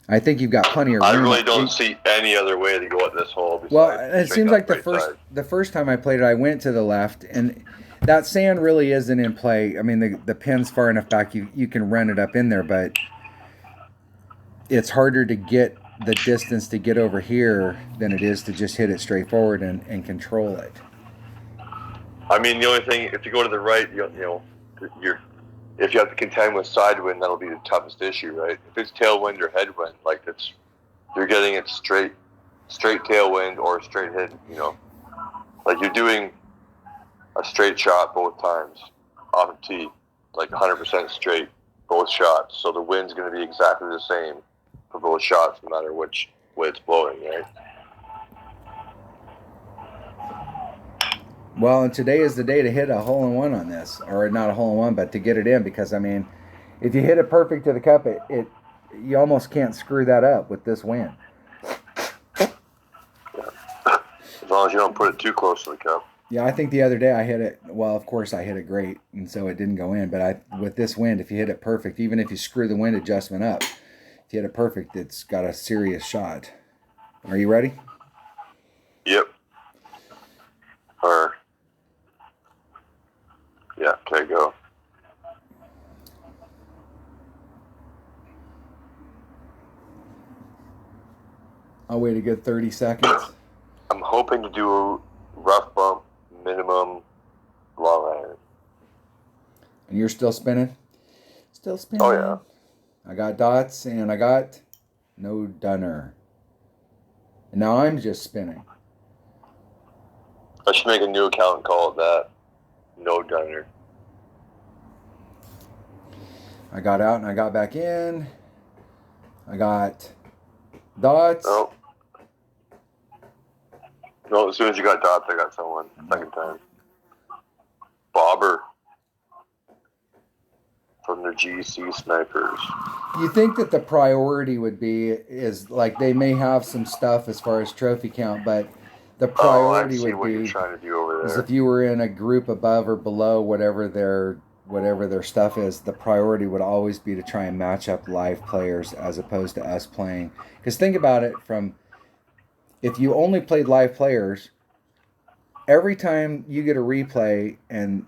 I think you've got plenty of room. I really don't see any other way to go at this hole. Well, it seems like the first time I played it, I went to the left, and that sand really isn't in play. I mean, the pin's far enough back, you can run it up in there, but it's harder to get the distance to get over here than it is to just hit it straight forward and control it. I mean, the only thing, if you go to the right, if you have to contend with side wind, that'll be the toughest issue, right? If it's tailwind or headwind, you're getting it straight tailwind or straight head, like you're doing a straight shot both times off a tee, like 100% straight both shots. So the wind's going to be exactly the same for both shots, no matter which way it's blowing, right? Well, and today is the day to hit a hole-in-one on this. Or not a hole-in-one, but to get it in. Because, I mean, if you hit it perfect to the cup, you almost can't screw that up with this wind. Yeah. As long as you don't put it too close to the cup. Yeah, I think the other day I hit it, well, of course I hit it great, and so it didn't go in. But with this wind, if you hit it perfect, even if you screw the wind adjustment up, if you hit it perfect, it's got a serious shot. Are you ready? Yep. Yeah, okay, go. I'll wait a good 30 seconds. I'm hoping to do a rough bump, minimum long iron. And you're still spinning? Still spinning. Oh, yeah. I got dots, and I got no dunner. And now I'm just spinning. I should make a new account and call it that. No dunner. I got out and I got back in. I got dots. Oh. No, as soon as you got dots, I got someone. Second time. Bobber. From the GC Snipers. You think that the priority would be is like they may have some stuff as far as trophy count, but the priority would be you're trying to do over there. Is if you were in a group above or below whatever their stuff is, the priority would always be to try and match up live players as opposed to us playing. Because think about it, if you only played live players, every time you get a replay and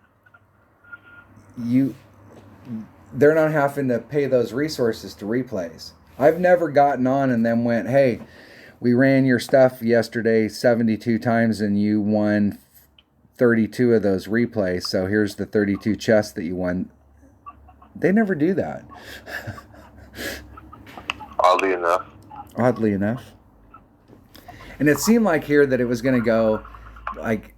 they're not having to pay those resources to replays. I've never gotten on and then went, hey, we ran your stuff yesterday 72 times and you won 32 of those replays, so here's the 32 chests that you won. They never do that. Oddly enough. Oddly enough. And it seemed like here that it was going to go like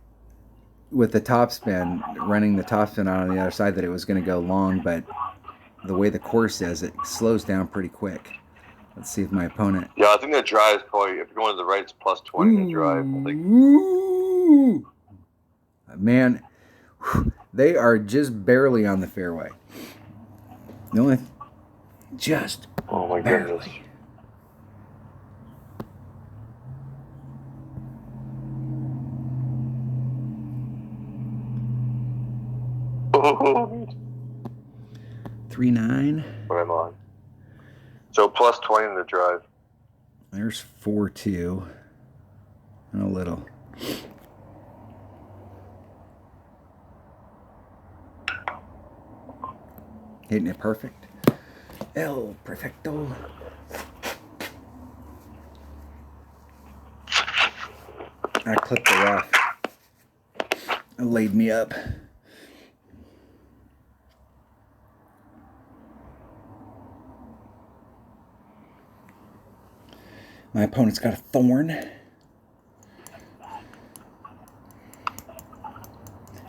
with the top spin, running the top spin out on the other side, that it was going to go long, but the way the course is, it slows down pretty quick. Let's see if my opponent... Yeah, I think the drive is probably, if you're going to the right, it's plus 20 in the drive. Ooh. Man, they are just barely on the fairway. The only... Just oh my barely. Goodness. Oh. 3-9. What am I on? So plus 20 in the drive. There's 4-2. And a little. Hitting it perfect. El perfecto. I clipped the rough. It laid me up. My opponent's got a thorn.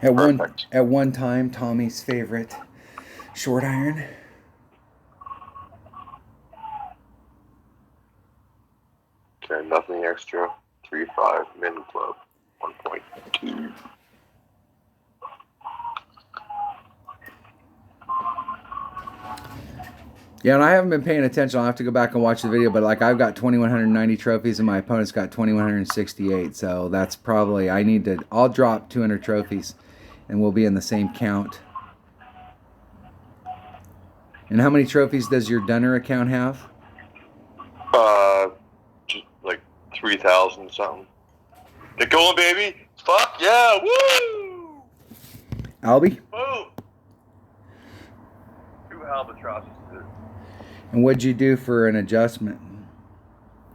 At one time, Tommy's favorite short iron. Okay, nothing extra. 3-5 min club. 1.2. Yeah, and I haven't been paying attention. I'll have to go back and watch the video, but like I've got 2,190 trophies and my opponent's got 2,168. So that's probably, I'll drop 200 trophies and we'll be in the same count. And how many trophies does your Dunner account have? Just like 3,000 something. Get going, baby. Fuck yeah. Woo! Albie? Boom. 2 albatrosses. And what'd you do for an adjustment?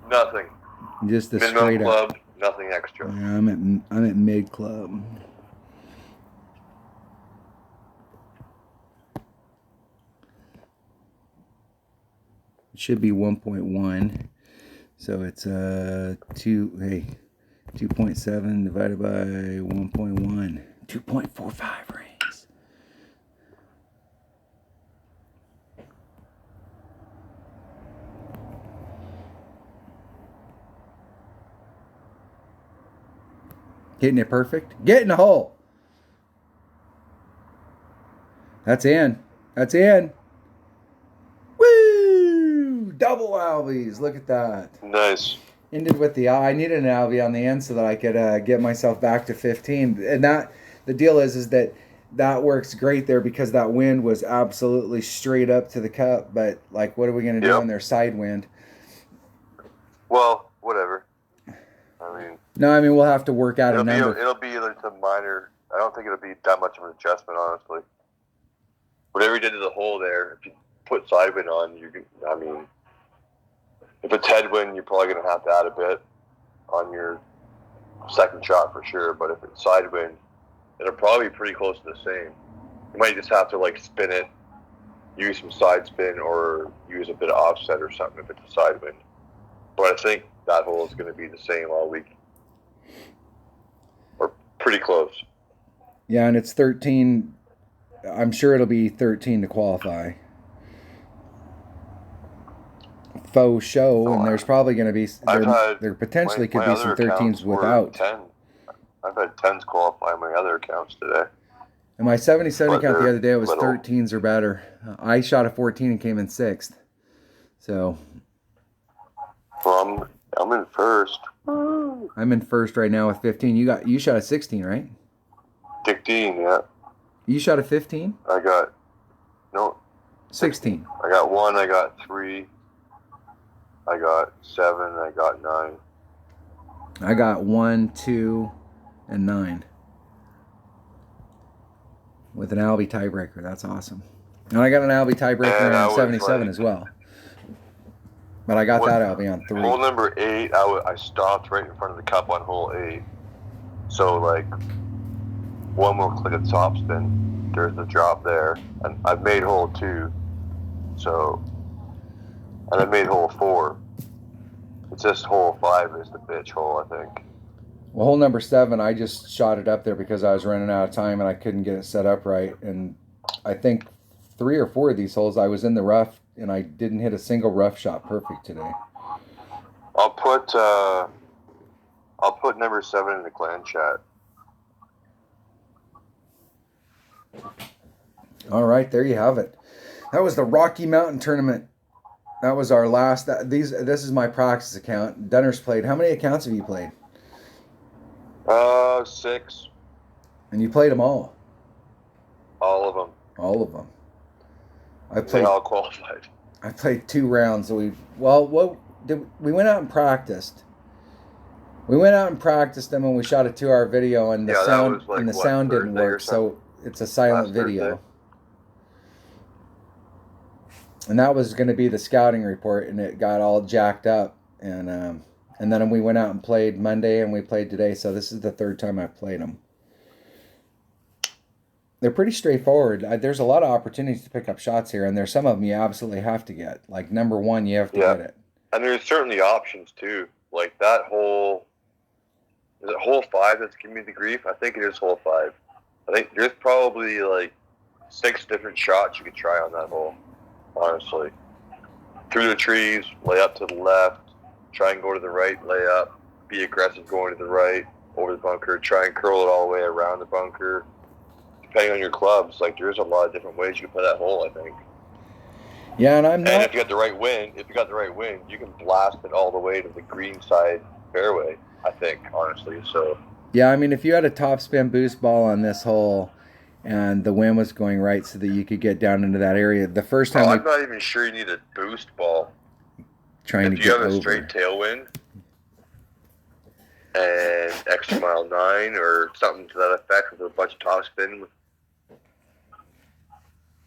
Nothing. Just the Minimum straight club, up. nothing extra. Yeah, I'm at mid club. It should be 1.1. So it's 2.7 divided by 1.1. 2.45 rings. Hitting it perfect. Get in the hole. That's in. That's in. Woo! Double Albies. Look at that. Nice. Ended with the I needed an Albie on the end so that I could get myself back to 15. And that the deal is that works great there because that wind was absolutely straight up to the cup. But like, what are we going to do when there's side wind? Well, whatever. I mean, we'll have to work out a number. It'll be like a minor. I don't think it'll be that much of an adjustment, honestly. Whatever you did to the hole there, if you put side wind on, you can. I mean, if it's headwind, you're probably going to have to add a bit on your second shot for sure. But if it's side wind, it'll probably be pretty close to the same. You might just have to like spin it, use some side spin, or use a bit of offset or something if it's a side wind. But I think that hole is going to be the same all week. Or pretty close. Yeah, and it's 13. I'm sure it'll be 13 to qualify. Faux show, and there's probably going to be... There potentially could be some 13s without. 10. I've had 10s qualify my other accounts today. And my 77 count the other day was 13s or better. I shot a 14 and came in 6th. So... Well, I'm in first. I'm in first right now with 15. You shot a 16, right? 16, yeah. You shot a 15? I got 16. I got 1, I got 3, I got 7, I got 9. I got 1, 2, and 9. With an Albie tiebreaker. That's awesome. And I got an Albie tiebreaker on 77 as well. But I got that Albie on 3. Hole number 8, I stopped right in front of the cup on hole 8. So, like, one will click a top spin. There's the drop there, and I've made hole 2. So, and I made hole 4. It's just hole 5 is the bitch hole, I think. Well, hole number 7, I just shot it up there because I was running out of time and I couldn't get it set up right. And I think 3 or 4 of these holes I was in the rough and I didn't hit a single rough shot perfect today. I'll put number 7 in the clan chat. All right, there you have it. That was the Rocky Mountain Tournament. That was our last. This is my practice account. Dunner's played. How many accounts have you played? 6. And you played them all. All of them. All of them. They all qualified. I played 2 rounds. We went out and practiced. We went out and practiced them and we shot a 2-hour video and the sound didn't work, so it's a silent video. Thursday. And that was going to be the scouting report, and it got all jacked up. And then we went out and played Monday, and we played today. So this is the 3rd time I've played them. They're pretty straightforward. There's a lot of opportunities to pick up shots here, and there's some of them you absolutely have to get. Like number 1, you have to get it. And there's certainly options too. Like that hole. Is it hole 5 that's giving me the grief? I think it is hole 5. I think there's probably like 6 different shots you could try on that hole. Honestly, through the trees, lay up to the left, try and go to the right, lay up, be aggressive going to the right, over the bunker, try and curl it all the way around the bunker. Depending on your clubs, like there's a lot of different ways you can play that hole, I think. Yeah, and And if you got the right wind, you can blast it all the way to the green side fairway, I think, honestly. So yeah, I mean, if you had a top spin boost ball on this hole, and the wind was going right so that you could get down into that area. The first time I'm not even sure you need a boost ball. If you have a straight tailwind and extra mile 9 or something to that effect with a bunch of topspin,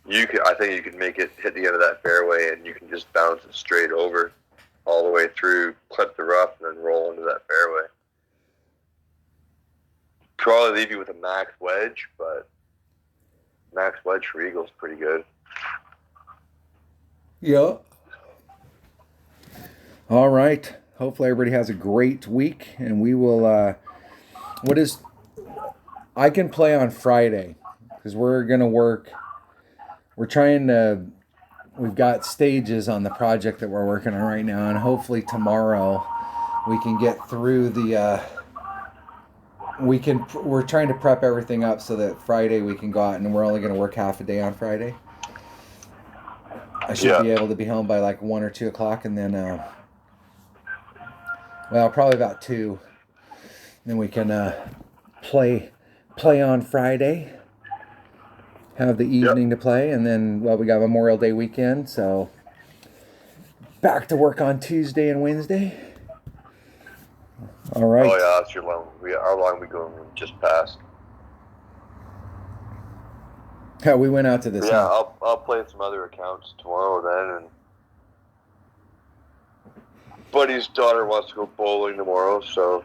I think you can make it hit the end of that fairway and you can just bounce it straight over all the way through, clip the rough, and then roll into that fairway. Probably leave you with a max wedge, but max wedge for eagle is pretty good. Yeah. All right. Hopefully everybody has a great week, and we will. I can play on Friday because we're gonna work. We've got stages on the project that we're working on right now, and hopefully tomorrow we can get through the. We're trying to prep everything up so that Friday we can go out, and we're only going to work half a day on Friday. I should be able to be home by like 1 or 2 o'clock, and then, probably about 2. Then we can play on Friday, have the evening to play, and then, we got Memorial Day weekend, so back to work on Tuesday and Wednesday. All right. Oh yeah, that's your long. Our long we go just passed. Yeah, we went out to this. Yeah, I'll play some other accounts tomorrow then, and buddy's daughter wants to go bowling tomorrow, so.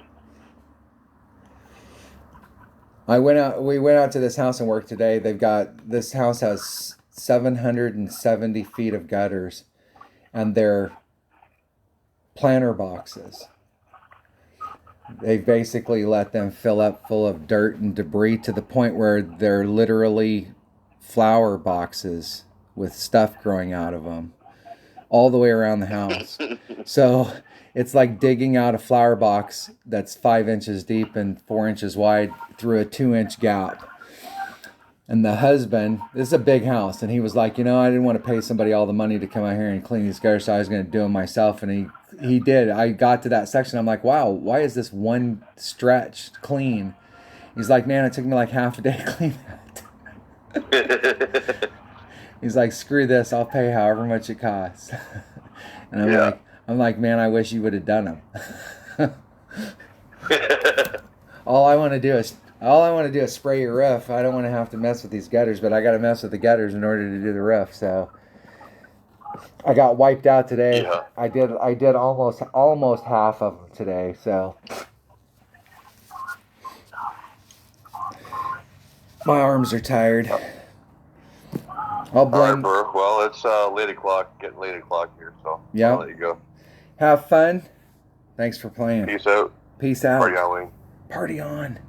We went out to this house and worked today. This house has 770 feet of gutters, and they're planter boxes. They basically let them fill up full of dirt and debris to the point where they're literally flower boxes with stuff growing out of them all the way around the house. So it's like digging out a flower box that's 5 inches deep and 4 inches wide through a 2-inch gap. And the husband, this is a big house, and he was like, I didn't want to pay somebody all the money to come out here and clean these gutters, so I was going to do them myself. And he did. I got to that section. I'm like, wow, why is this one stretch clean? He's like, man, it took me like half a day to clean that. He's like, screw this. I'll pay however much it costs. And I'm like, man, I wish you would have done them. All I want to do is spray your roof. I don't want to have to mess with these gutters, but I got to mess with the gutters in order to do the roof. So I got wiped out today. Yeah. I did almost half of them today. So My arms are tired. I'll All right, blame. bro. Well, it's late o'clock, getting late o'clock here, so Yeah. I'll let you go. Have fun. Thanks for playing. Peace out. Peace out. Party on, Wayne. Party on.